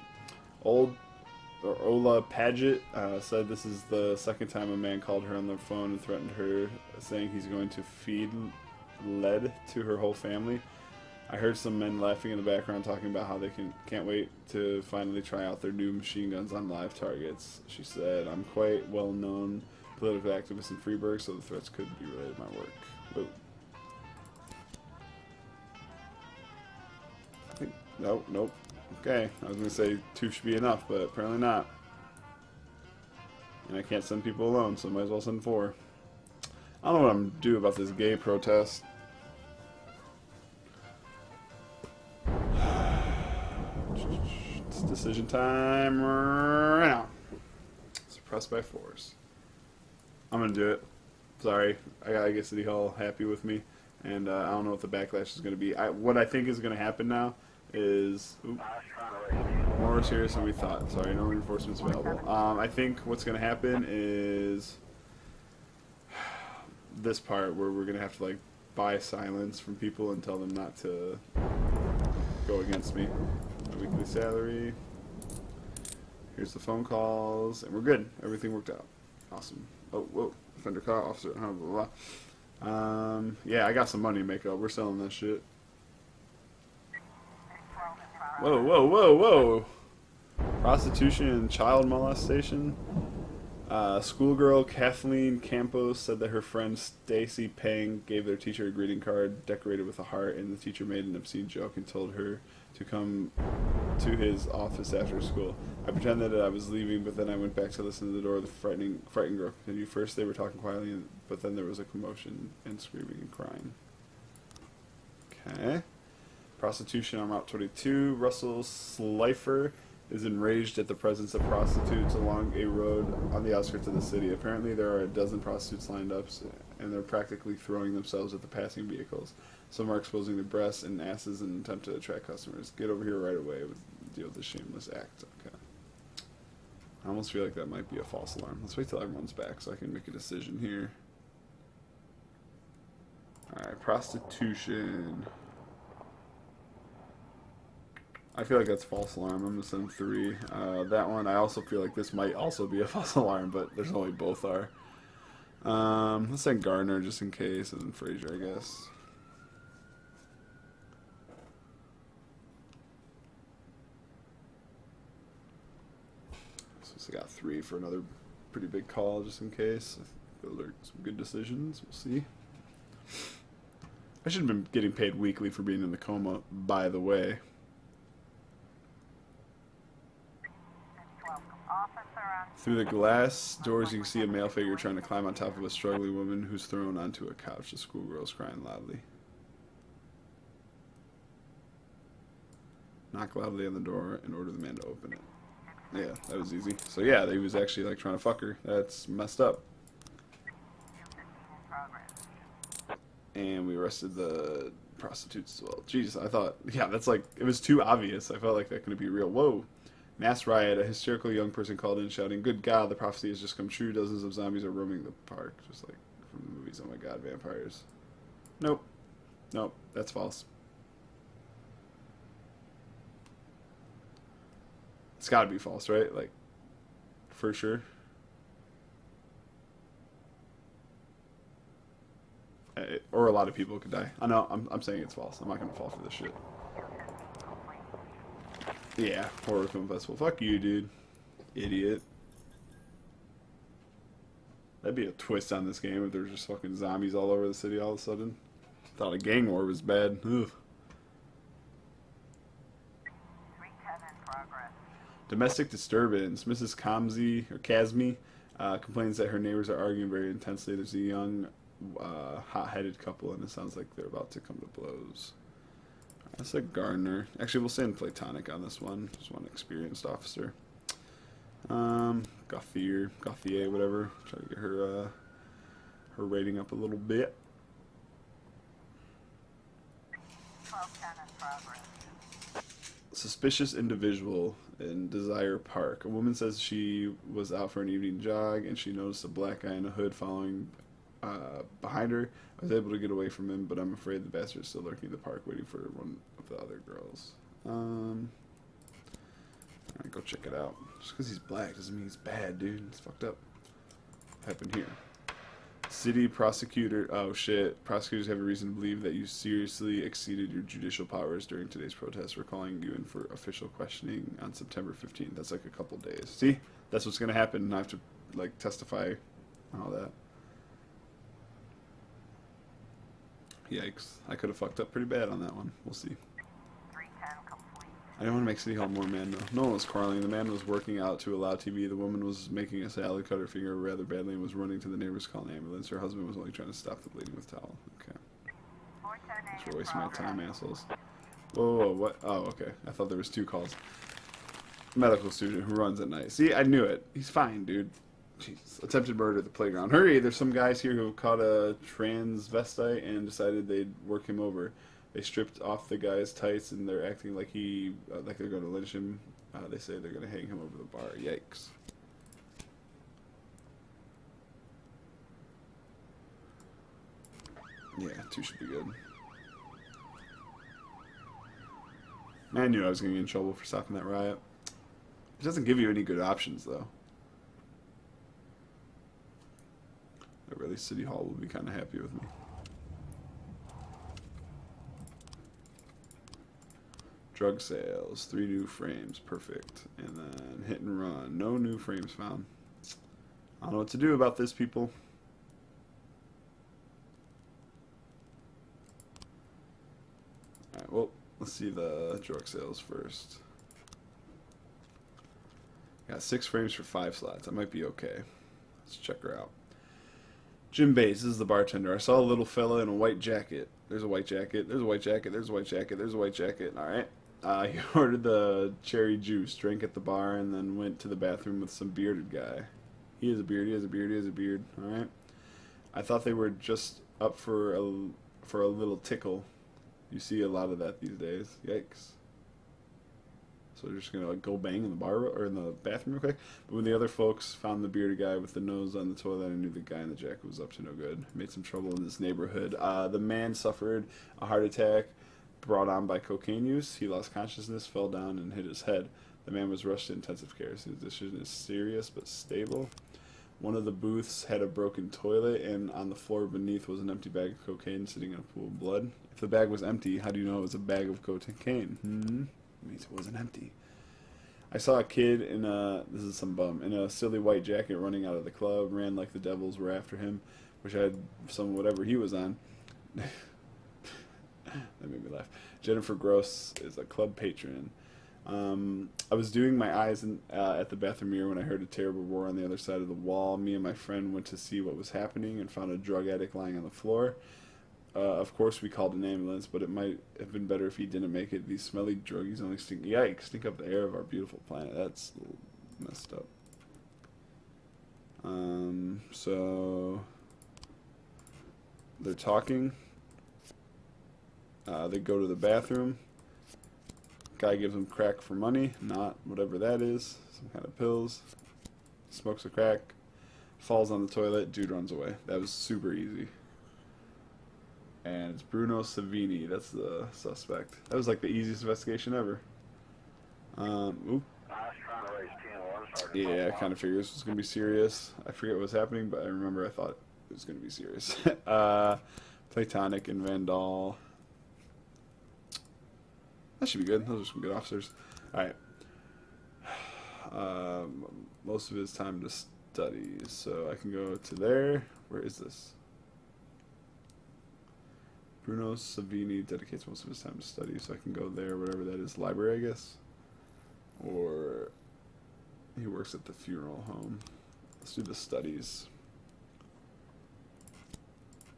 Ola Paget said this is the second time a man called her on the phone and threatened her, saying he's going to feed lead to her whole family. I heard some men laughing in the background talking about how they can't wait to finally try out their new machine guns on live targets. She said, I'm quite well-known political activist in Freiburg, so the threats could be related to my work. Whoa. I think, nope. Okay, I was going to say 2 should be enough, but apparently not. And I can't send people alone, so I might as well send 4. I don't know what I'm going to do about this gay protest. It's decision time right now. Suppressed by force. I'm going to do it. Sorry, I got to get City Hall happy with me. And I don't know what the backlash is going to be. What I think is going to happen now is... Oops. More serious than we thought. Sorry, no reinforcements available. I think what's going to happen is this part where we're going to have to like buy silence from people and tell them not to go against me. My weekly salary. Here's the phone calls, and we're good. Everything worked out. Awesome. Oh, whoa. Offender car, officer, blah, blah, blah. Yeah, I got some money to make up. We're selling that shit. Whoa. Prostitution and child molestation. Schoolgirl Kathleen Campos said that her friend Stacy Pang gave their teacher a greeting card decorated with a heart, and the teacher made an obscene joke and told her to come to his office after school. I pretended that I was leaving, but then I went back to listen to the door. The frightened girl continued. First they were talking quietly, but then there was a commotion and screaming and crying. Okay. Prostitution on Route 22. Russell Slifer is enraged at the presence of prostitutes along a road on the outskirts of the city. Apparently there are a dozen prostitutes lined up, and they're practically throwing themselves at the passing vehicles. Some are exposing their breasts and asses in an attempt to attract customers. Get over here right away with deal with this shameless act. Okay. I almost feel like that might be a false alarm. Let's wait till everyone's back so I can make a decision here. Alright, prostitution. I feel like that's false alarm. I'm going to send 3. That one, I also feel like this might also be a false alarm, but there's only both are. Let's send Gardner just in case, and then Frazier, I guess. So I got 3 for another pretty big call just in case. I think those are some good decisions. We'll see. I should have been getting paid weekly for being in the coma, by the way. Through the glass doors, you can see a male figure trying to climb on top of a struggling woman who's thrown onto a couch. The schoolgirl's crying loudly. Knock loudly on the door and order the man to open it. Yeah, that was easy. So yeah, he was actually like trying to fuck her. That's messed up. And we arrested the prostitutes as well. Jeez, I thought, yeah, that's like, it was too obvious. I felt like that couldn't be real. Whoa. Mass riot. A hysterical young person called in shouting, "Good God, the prophecy has just come true. Dozens of zombies are roaming the park." Just like from the movies. Oh my God, vampires. Nope. Nope. That's false. It's gotta be false, right? Like, for sure. Or a lot of people could die. I know, I'm saying it's false. I'm not gonna fall for this shit. Yeah, horror film festival. Fuck you, dude. Idiot. That'd be a twist on this game if there was just fucking zombies all over the city all of a sudden. Thought a gang war was bad. Ugh. Domestic disturbance. Mrs. Kazmi complains that her neighbors are arguing very intensely. There's a young, hot-headed couple, and it sounds like they're about to come to blows. That's a Gardner. Actually, we'll send Platonic on this one. Just one experienced officer. Gauthier, whatever. Try to get her her rating up a little bit. 1210 in progress. Suspicious individual in Desire Park. A woman says she was out for an evening jog and she noticed a black guy in a hood following behind her. I was able to get away from him, but I'm afraid the bastard is still lurking in the park waiting for one of the other girls. Alright, go check it out. Just because he's black doesn't mean he's bad, dude. It's fucked up. What happened here? City prosecutor. Oh shit. Prosecutors have a reason to believe that you seriously exceeded your judicial powers during today's protest. We're calling you in for official questioning on September 15th. That's like a couple days. See? That's what's going to happen. I have to, like, testify and all that. Yikes. I could have fucked up pretty bad on that one. We'll see. I don't want to make City Hall more man, though. No one was quarreling. The man was working out to allow TV. The woman was making a salad, cut her finger rather badly, and was running to the neighbors to call an ambulance. Her husband was only trying to stop the bleeding with towel. Okay. Thanks for wasting my time, assholes. Whoa, what? Oh, okay. I thought there was 2 calls. Medical student who runs at night. See, I knew it. He's fine, dude. Jeez. Attempted murder at the playground. Hurry! There's some guys here who caught a transvestite and decided they'd work him over. They stripped off the guy's tights and they're acting like like they're going to lynch him. They say they're going to hang him over the bar. Yikes. Yeah, 2 should be good. Man, I knew I was going to get in trouble for stopping that riot. It doesn't give you any good options, though. But really, City Hall will be kind of happy with me. Drug sales, 3 new frames, perfect. And then hit and run, no new frames found. I don't know what to do about this, people. Alright, well, let's see the drug sales first. Got 6 frames for 5 slots. That might be okay. Let's check her out. Jim Bates, this is the bartender. I saw a little fella in a white jacket. There's a white jacket, there's a white jacket, there's a white jacket, there's a white jacket. Alright. He ordered the cherry juice, drank at the bar, and then went to the bathroom with some bearded guy. He has a beard, he has a beard, he has a beard. Alright. I thought they were just up for a little tickle. You see a lot of that these days. Yikes. So they're just going to go bang in the bar or in the bathroom real quick. But when the other folks found the bearded guy with the nose on the toilet, I knew the guy in the jacket was up to no good. Made some trouble in this neighborhood. The man suffered a heart attack brought on by cocaine use. He lost consciousness, fell down, and hit his head. The man was rushed to intensive care. His condition is serious but stable. One of the booths had a broken toilet, and on the floor beneath was an empty bag of cocaine sitting in a pool of blood. If the bag was empty, how do you know it was a bag of cocaine? It means it wasn't empty. I saw a kid in this is some bum, in a silly white jacket running out of the club, ran like the devils were after him. Wish I had some whatever he was on. That made me laugh. Jennifer Gross is a club patron. I was doing my eyes at the bathroom mirror when I heard a terrible roar on the other side of the wall. Me and my friend went to see what was happening and found a drug addict lying on the floor. Of course, we called an ambulance, but it might have been better if he didn't make it. These smelly druggies only stink. Yikes, stink up the air of our beautiful planet. That's a little messed up. So they're talking. They go to the bathroom. Guy gives him crack for money, not whatever that is. Some kind of pills. Smokes a crack. Falls on the toilet. Dude runs away. That was super easy. And it's Bruno Savini. That's the suspect. That was like the easiest investigation ever. Oop. Yeah, I kind of figured this was going to be serious. I forget what was happening, but I remember I thought it was going to be serious. Platonic and Vandal. That should be good. Those are some good officers. Alright. Most of his time to study. So I can go to there. Where is this? Bruno Savini dedicates most of his time to study, so I can go there, whatever that is. Library, I guess? Or he works at the funeral home. Let's do the studies.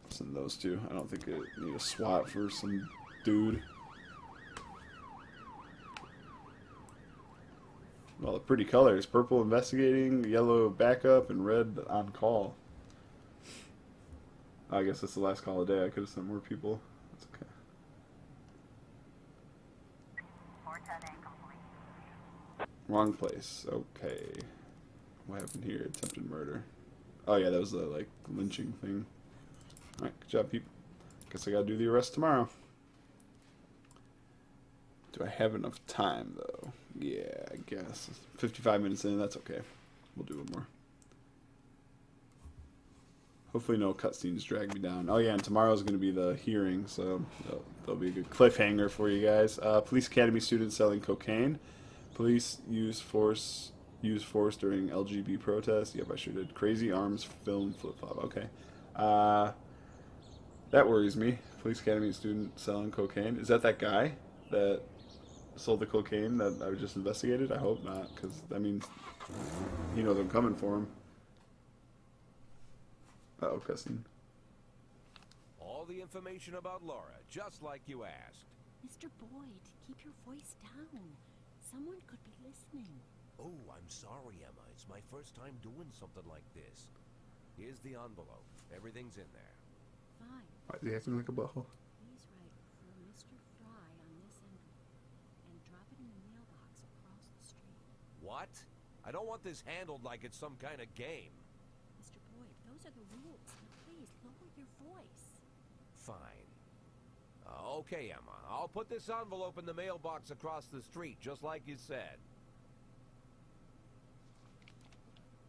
Send those two. I don't think I need a SWAT for some dude. Well, the pretty colors. Purple investigating, yellow backup, and red on call. I guess that's the last call of the day. I could have sent more people. That's okay. 410A complete. Wrong place. Okay. What happened here? Attempted murder. Oh yeah, that was the like lynching thing. Alright, good job, people. Guess I gotta do the arrest tomorrow. Do I have enough time though? Yeah, I guess. 55 minutes in, that's okay. We'll do one more. Hopefully no cutscenes drag me down. Oh yeah, and tomorrow's going to be the hearing, so there'll be a good cliffhanger for you guys. Police Academy students selling cocaine. Police use force during LGB protests. Yep, I sure did. Crazy arms film flip-flop. Okay. That worries me. Police Academy student selling cocaine. Is that guy that sold the cocaine that I just investigated? I hope not, because that means he knows I'm coming for him. Uh-oh, cussing. All the information about Laura, just like you asked. Mr. Boyd, keep your voice down. Someone could be listening. Oh, I'm sorry, Emma. It's my first time doing something like this. Here's the envelope. Everything's in there. Fine. Why is he acting like a butthole? Please write for Mr. Fry on this envelope and drop it in the mailbox across the street. What? I don't want this handled like it's some kind of game. Mr. Boyd, those are the rules. Now please lower your voice. Fine. Okay, Emma. I'll put this envelope in the mailbox across the street, just like you said.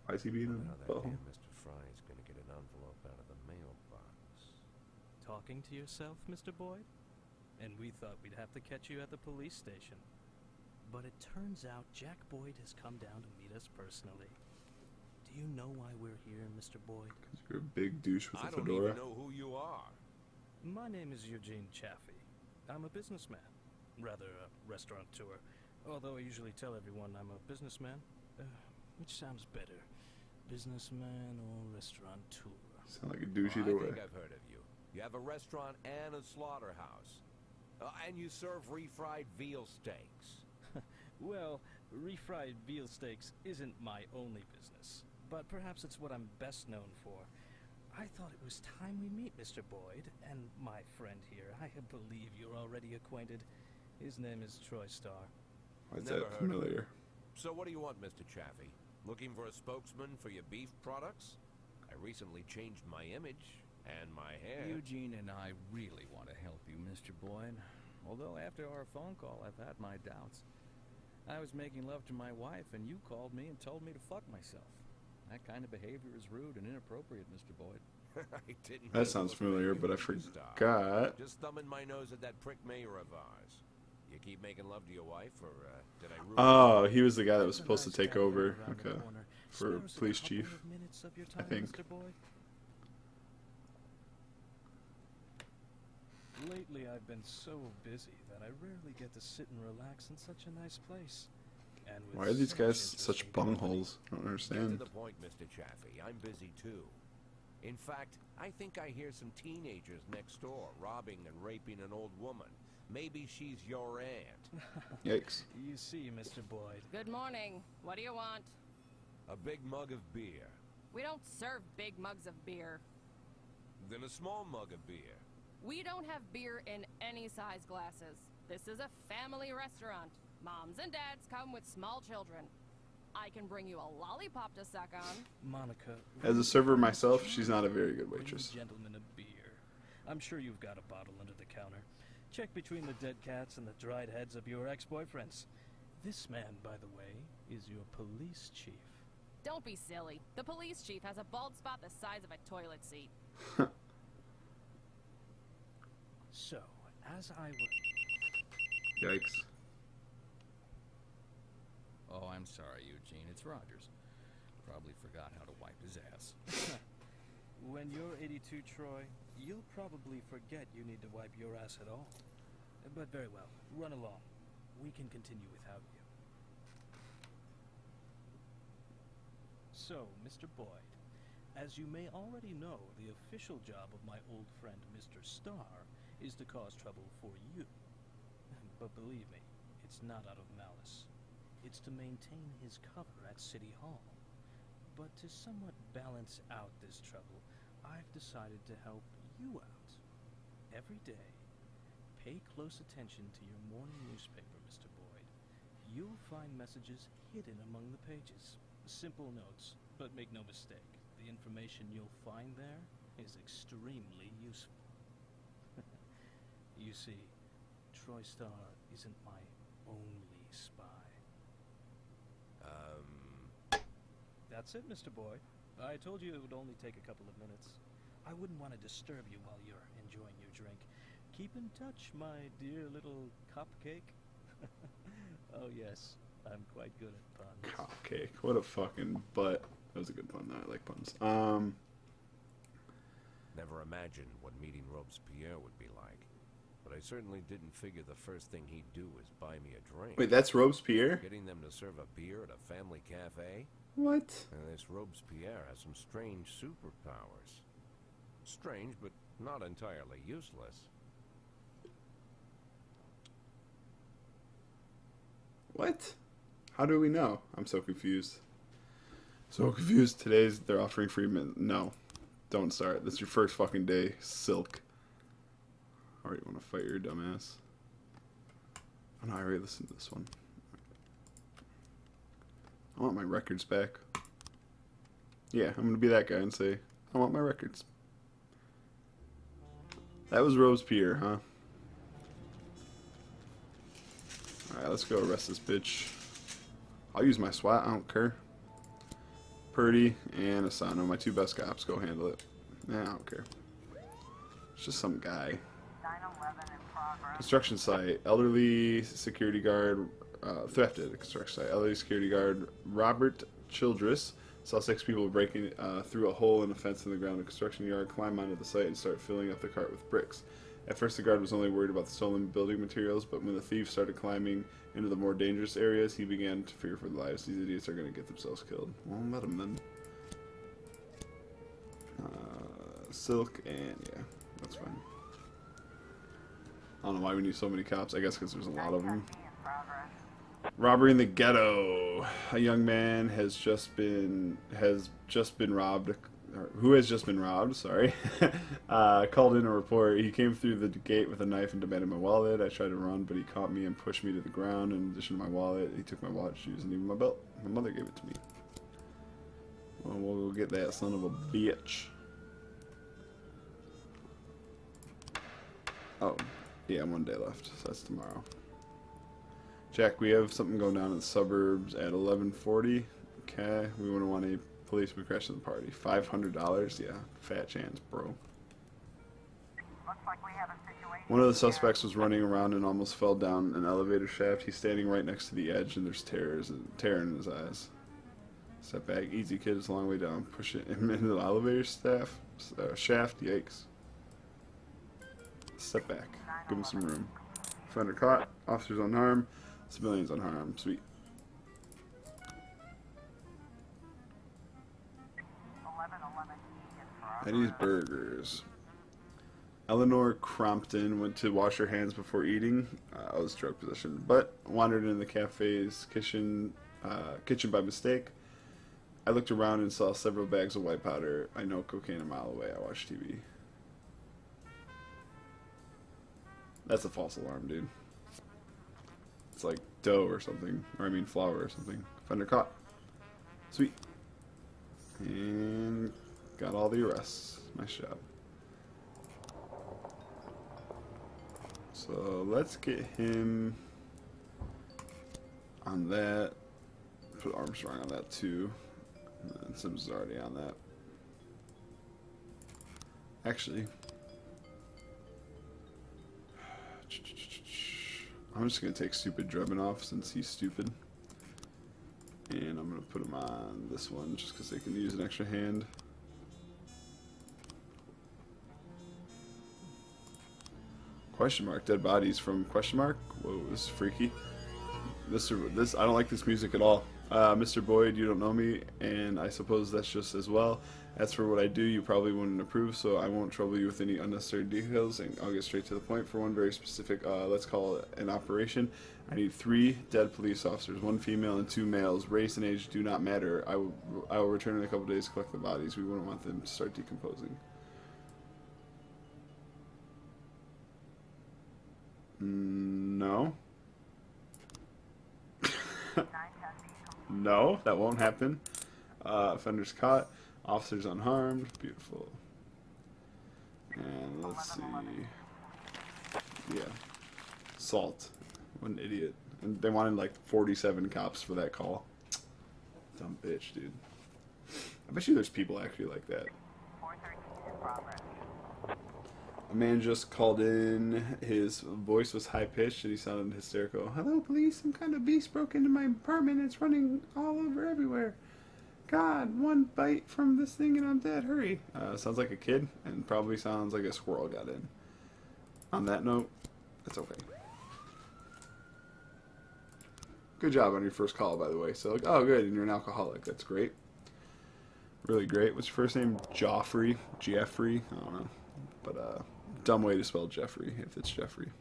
Why is he being a That butthole? damn Mr. Fry is going to get an envelope out of the mailbox. Talking to yourself, Mr. Boyd? And we thought we'd have to catch you at the police station. But it turns out Jack Boyd has come down to meet us personally. Do you know why we're here, Mr. Boyd? Because you're a big douche with a I don't fedora. even know who you are. My name is Eugene Chaffee. I'm a businessman. Rather, a restaurateur. Although I usually tell everyone I'm a businessman. Which sounds better? Businessman or restaurateur? Sound like a douche I either way. think I've heard of you. You have a restaurant and a slaughterhouse. And you serve refried veal steaks. Well, refried veal steaks isn't my only business, but perhaps it's what I'm best known for. I thought it was time we meet, Mr. Boyd, and my friend here. I believe you're already acquainted. His name is Troy Starr. Why is Never that heard of familiar? So what do you want, Mr. Chaffee? Looking for a spokesman for your beef products? I recently changed my image and my hair. Eugene and I really want to help you, Mr. Boyd. Although after our phone call, I've had my doubts. I was making love to my wife, and you called me and told me to fuck myself. That kind of behavior is rude and inappropriate, Mr. Boyd. I didn't That know sounds it was familiar, but I Mr. Starr. forgot. Just thumbing my nose at that prick mayor of ours. You keep making love to your wife, or did I ruin Oh, he was the guy that was There's a supposed to nice take cafe over. around the Okay. corner. For Spare us a police couple chief, of minutes of your I time, think. Mr. Boyd? Lately, I've been so busy that I rarely get to sit and relax in such a nice place. And with Why are these so guys much such interesting company. bungholes? I don't Get to understand. the point, Mr. Chaffee. I'm busy too. In fact, I think I hear some teenagers next door robbing and raping an old woman. Maybe she's your aunt. Yikes. You see, Mr. Boyd. Good morning. What do you want? A big mug of beer. We don't serve big mugs of beer. Then a small mug of beer. We don't have beer in any size glasses. This is a family restaurant. Moms and dads come with small children. I can bring you a lollipop to suck on. Monica. As a server myself, she's not a very good Bring waitress. the gentleman a beer. I'm sure you've got a bottle under the counter. Check between the dead cats and the dried heads of your ex-boyfriends. This man, by the way, is your police chief. Don't be silly. The police chief has a bald spot the size of a toilet seat. So, as I was... Yikes. Oh, I'm sorry, Eugene. It's Rogers. Probably forgot how to wipe his ass. When you're 82, Troy, you'll probably forget you need to wipe your ass at all. But very well. Run along. We can continue without you. So, Mr. Boyd, as you may already know, the official job of my old friend Mr. Starr is to cause trouble for you. But believe me, it's not out of malice. It's to maintain his cover at City Hall. But to somewhat balance out this trouble, I've decided to help you out. Every day, pay close attention to your morning newspaper, Mr. Boyd. find messages hidden among the pages. Simple notes, but make no mistake, the information you'll find there is extremely useful. You see, Troy Star isn't my only spy. That's it, Mr. Boyd. I told you it would only take a couple of minutes. I wouldn't want to disturb you while you're enjoying your drink. Keep in touch, my dear little cupcake. Oh yes, I'm quite good at puns. Cupcake. What a fucking butt. That was a good pun, though. I like puns. Never imagined what meeting Robespierre would be like. But I certainly didn't figure the first thing he'd do is buy me a drink. Wait, that's Robespierre? Getting them to serve a beer at a family cafe? What? And this Robespierre has some strange superpowers. Strange, but not entirely useless. What? How do we know? I'm so confused. So confused. They're offering free mint. No. Don't start. This is your first fucking day. Silk. I already want to fight your dumbass. Oh no, I already listened to this one. I want my records back. Yeah, I'm gonna be that guy and say, I want my records. That was Robespierre, huh? Alright, let's go arrest this bitch. I'll use my SWAT, I don't care. Purdy and Asano, my two best cops, go handle it. Nah, I don't care. It's just some guy. 9/11 in progress. Construction site, elderly security guard, thefted construction site. Elderly security guard Robert Childress saw 6 people breaking through a hole in a fence in the ground of the construction yard, climb onto the site, and start filling up the cart with bricks. At first, the guard was only worried about the stolen building materials, but when the thieves started climbing into the more dangerous areas, he began to fear for their lives. These idiots are going to get themselves killed. Well, let them then. Silk, and yeah, that's fine. I don't know why we need so many cops. I guess because there's a lot of them. Robbery in the ghetto. A young man has just been robbed. Who has just been robbed? Sorry. Called in a report. He came through the gate with a knife and demanded my wallet. I tried to run, but he caught me and pushed me to the ground. In addition to my wallet, he took my watch, shoes, and even my belt. My mother gave it to me. Well, we'll go get that son of a bitch. Oh, yeah, 1 day left. So that's tomorrow. Jack, we have something going down in the suburbs at 11:40. Okay, we wouldn't want any policemen crashing the party. $500? Yeah, fat chance, bro. Looks like we have a situation. One of the suspects was running around and almost fell down an elevator shaft. He's standing right next to the edge, and there's terror in his eyes. Step back, easy kid, it's a long way down. Push him into the elevator shaft. Yikes. Step back. Give him some room. Offender caught. Officers unharmed. Civilians unharmed. Sweet. 11:11 Eddie's Burgers. Eleanor Crompton went to wash her hands before eating. I was drug possession, but wandered into the cafe's kitchen by mistake. I looked around and saw several bags of white powder. I know cocaine a mile away. I watched TV. That's a false alarm, dude. It's like dough or something. Or I mean flour or something. Offender caught. Sweet. And got all the arrests. Nice job. So let's get him on that. Put Armstrong on that too. And Sims is already on that. Actually, I'm just going to take Stupid Drebin off since he's stupid. And I'm going to put him on this one just because they can use an extra hand. Question mark. Dead bodies from question mark. Whoa, this is freaky. This I don't like this music at all. Mr. Boyd, you don't know me, and I suppose that's just as well. As for what I do, you probably wouldn't approve, so I won't trouble you with any unnecessary details, and I'll get straight to the point. For one very specific, let's call it an operation, I need 3 dead police officers, 1 female and 2 males. Race and age do not matter. I will return in a couple days to collect the bodies. We wouldn't want them to start decomposing. No. No, that won't happen. Offenders caught. Officers unharmed. Beautiful. And let's see. Yeah. Assault. What an idiot. And they wanted like 47 cops for that call. Dumb bitch, dude. I bet you there's people actually like that. 413 in progress. A man just called in. His voice was high-pitched and he sounded hysterical. Hello, police. Some kind of beast broke into my apartment. It's running all over everywhere. God, one bite from this thing and I'm dead. Hurry. Sounds like a kid and probably sounds like a squirrel got in. On that note, that's okay. Good job on your first call, by the way. So, oh, good. And you're an alcoholic. That's great. Really great. What's your first name? Joffrey? Jeffrey? I don't know. But, dumb way to spell Jeffrey, if it's Jeffrey.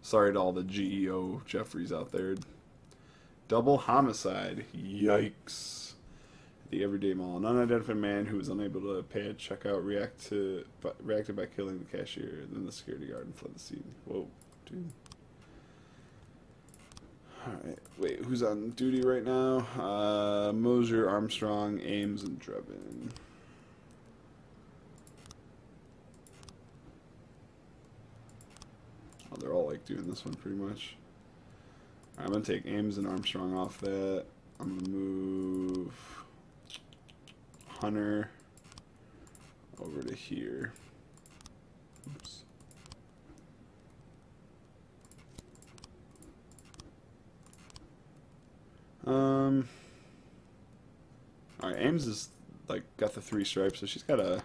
Sorry to all the GEO Jeffreys out there. Double homicide. Yikes. The Everyday Mall. An unidentified man who was unable to pay a checkout reacted by killing the cashier. Then the security guard and fled the scene. Whoa, dude. Alright, wait, who's on duty right now? Mosier, Armstrong, Ames, and Drebin. Oh, they're all like doing this one pretty much. Alright, I'm gonna take Ames and Armstrong off that. I'm gonna move Hunter over to here. Oops. Alright, Ames is like got the 3 stripes, so she's gotta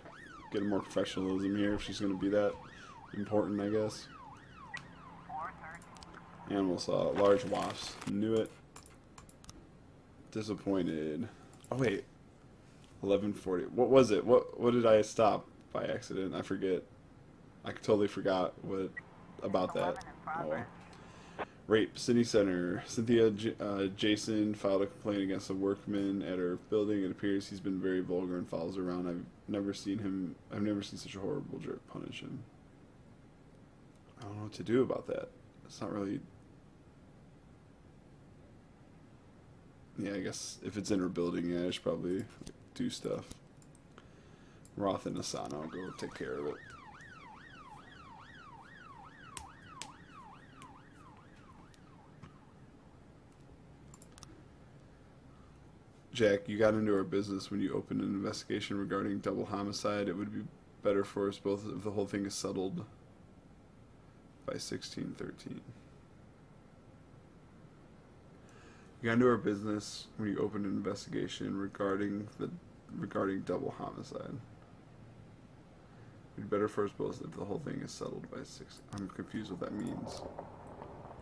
get more professionalism here if she's gonna be that important, I guess. Animal saw large wasps. Knew it. Disappointed. Oh wait. 11:40. What was it? What did I stop by accident? I forget. I totally forgot what about that. Oh well. Rape, City Center. Cynthia Jason filed a complaint against a workman at her building. It appears he's been very vulgar and follows her around. I've never seen such a horrible jerk punish him. I don't know what to do about that. It's not really. Yeah, I guess if it's in her building, yeah, I should probably do stuff. Roth and Asano, go take care of it. Jack, you got into our business when you opened an investigation regarding double homicide. It would be better for us both if the whole thing is settled by 1613. You got into our business when you opened an investigation regarding double homicide. It'd be better for us both if the whole thing is settled by 16. I'm confused what that means.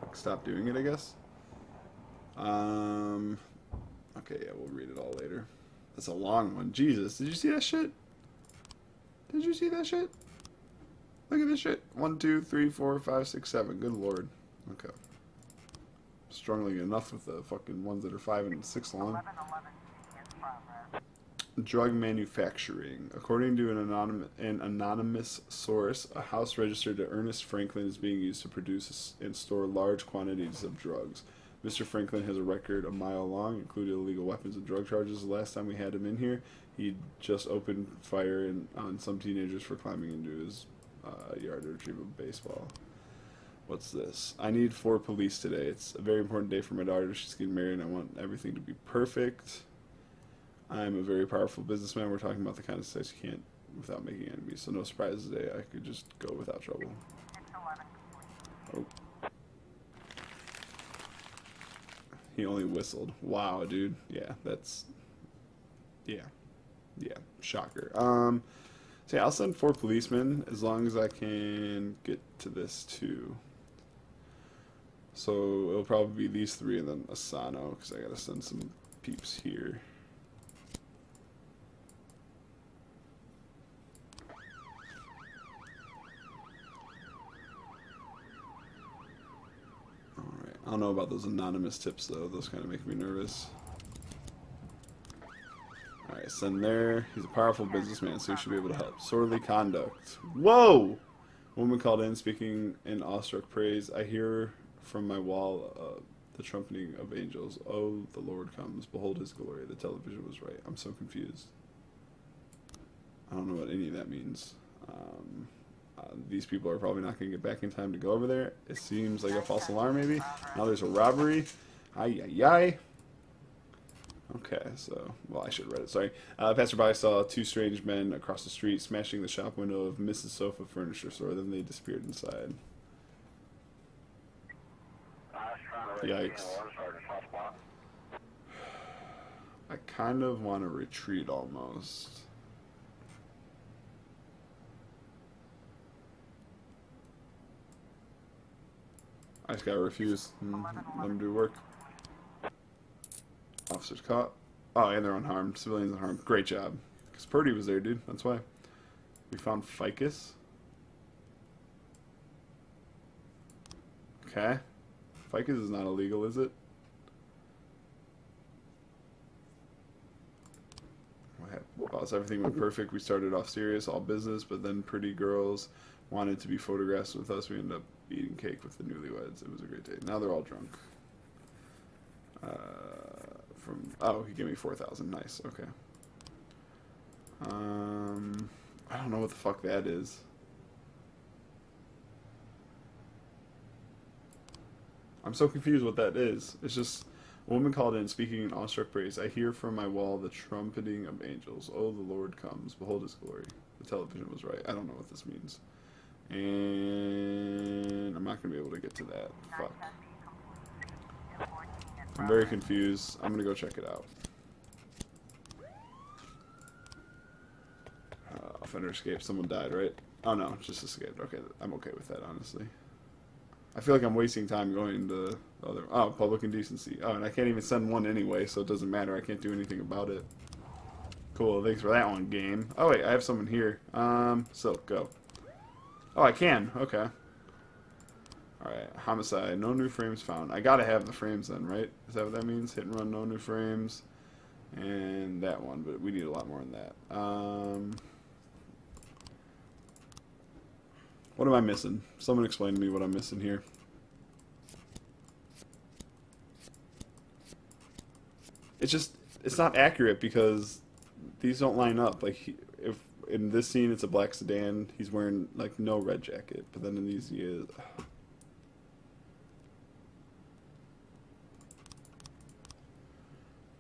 Like, stop doing it, I guess. Okay, yeah, we'll read it all later. That's a long one. Jesus, did you see that shit? Did you see that shit? Look at this shit. 1, 2, 3, 4, 5, 6, 7. Good lord. Okay. Struggling enough with the fucking ones that are 5 and 6 long. 11:11 in progress. Drug manufacturing. According to an anonymous source, a house registered to Ernest Franklin is being used to produce and store large quantities of drugs. Mr. Franklin has a record a mile long, including illegal weapons and drug charges. The last time we had him in here, he just opened fire on some teenagers for climbing into his yard to retrieve a baseball. What's this? I need 4 police today. It's a very important day for my daughter. She's getting married and I want everything to be perfect. I'm a very powerful businessman. We're talking about the kind of sex you can't without making enemies. So no surprises today. I could just go without trouble. 611 complete. Oh. He only whistled. Wow, dude. Yeah, that's... Yeah. Yeah. Shocker. So yeah, I'll send 4 policemen as long as I can get to this too. So it'll probably be these 3 and then Asano, because I gotta send some peeps here. Alright, I don't know about those anonymous tips though, those kind of make me nervous. Alright, send there. He's a powerful businessman, so he should be able to help. Disorderly conduct. Whoa! A woman called in speaking in awestruck praise. I hear from my wall the trumpeting of angels. Oh, the Lord comes. Behold his glory. The television was right. I'm so confused. I don't know what any of that means. These people are probably not going to get back in time to go over there. It seems like a false alarm, maybe. Now there's a robbery. Ay, ay, ay. Okay, so, well, I should have read it, sorry. Passerby saw two strange men across the street smashing the shop window of Mrs. Sofa Furniture Store. Then they disappeared inside. Yikes. I kind of want to retreat almost. I just gotta refuse and let them do work. Officers caught. Oh, and they're unharmed. Civilians unharmed. Great job. Because Purdy was there, dude. That's why. We found ficus. Okay. Ficus is not illegal, is it? Well, everything went perfect. We started off serious, all business, but then pretty girls wanted to be photographed with us. We ended up eating cake with the newlyweds. It was a great day. Now they're all drunk. Oh, he gave me 4,000. Nice. Okay. I don't know what the fuck that is. I'm so confused what that is. It's just a woman called in speaking in awestruck praise. I hear from my wall the trumpeting of angels. Oh, the Lord comes. Behold his glory. The television was right. I don't know what this means. And I'm not going to be able to get to that. Fuck. I'm very confused. I'm going to go check it out. Offender escaped. Someone died, right? Oh no, just escaped. Okay, I'm okay with that, honestly. I feel like I'm wasting time going to the other... Oh, public indecency. Oh, and I can't even send one anyway, so it doesn't matter. I can't do anything about it. Cool, thanks for that one, game. Oh wait, I have someone here. Silk, go. Oh, I can. Okay. Alright, homicide. No new frames found. I gotta have the frames then, right? Is that what that means? Hit and run, no new frames. And that one, but we need a lot more than that. What am I missing? Someone explain to me what I'm missing here. It's just, it's not accurate because these don't line up. Like, if in this scene it's a black sedan, he's wearing, like, no red jacket. But then in these he is...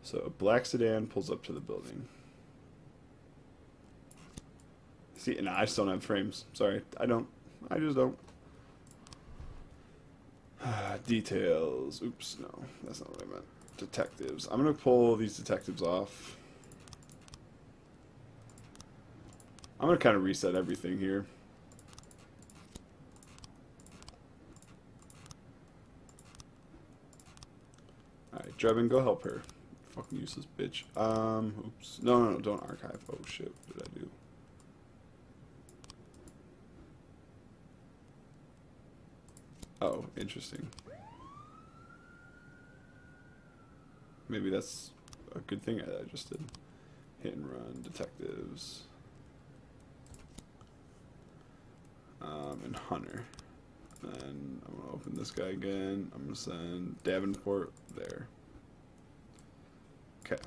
So, a black sedan pulls up to the building. See, and I just don't have frames. Sorry, I don't. I just don't. Details. Oops, no. That's not what I meant. Detectives. I'm going to pull these detectives off. I'm going to kind of reset everything here. Alright, Drebin, go help her. Fucking useless bitch. Oops. No, don't archive. Oh shit, what did I do? Oh, interesting. Maybe that's a good thing I just did. Hit and run, detectives. And Hunter. And I'm gonna open this guy again. I'm gonna send Davenport there. Okay.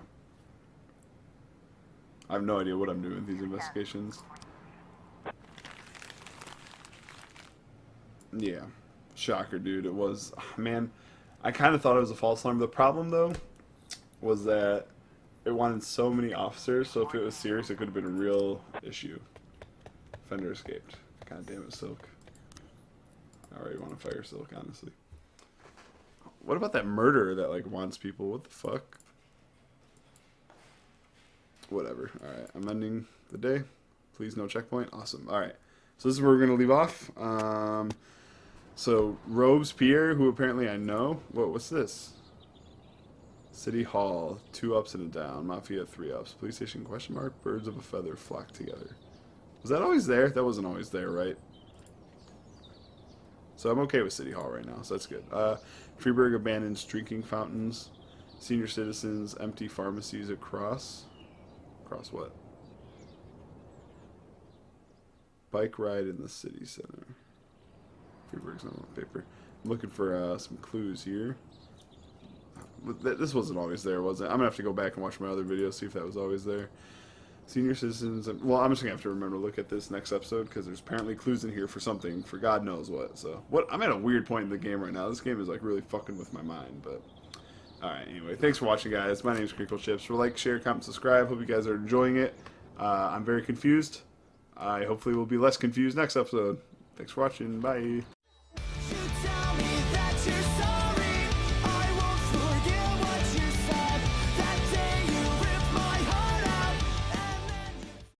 I have no idea what I'm doing with these investigations. Yeah. Shocker, dude. It was... Man, I kind of thought it was a false alarm. The problem, though, was that it wanted so many officers, so if it was serious, it could have been a real issue. Fender escaped. God damn it, Silk. I already want to fire Silk, honestly. What about that murderer that, like, wants people? What the fuck? Whatever. Alright, I'm ending the day. Please, no checkpoint. Awesome. Alright. So this is where we're going to leave off. So, Robespierre, who apparently I know. What's this? City Hall. 2 ups and a down. Mafia, 3 ups. Police station, question mark. Birds of a feather flock together. Was that always there? That wasn't always there, right? So I'm okay with City Hall right now, so that's good. Freeburg abandons drinking fountains. Senior citizens empty pharmacies across. Across what? Bike ride in the city center. Freeburg's not on paper. I'm looking for some clues here. This wasn't always there, was it? I'm gonna have to go back and watch my other videos, see if that was always there. Senior citizens. Well, I'm just gonna have to remember to look at this next episode because there's apparently clues in here for something, for God knows what. So, I'm at a weird point in the game right now. This game is like really fucking with my mind. But all right, anyway, thanks for watching, guys. My name is CrinkleChips. Like, share, comment, subscribe. Hope you guys are enjoying it. I'm very confused. I hopefully will be less confused next episode. Thanks for watching. Bye.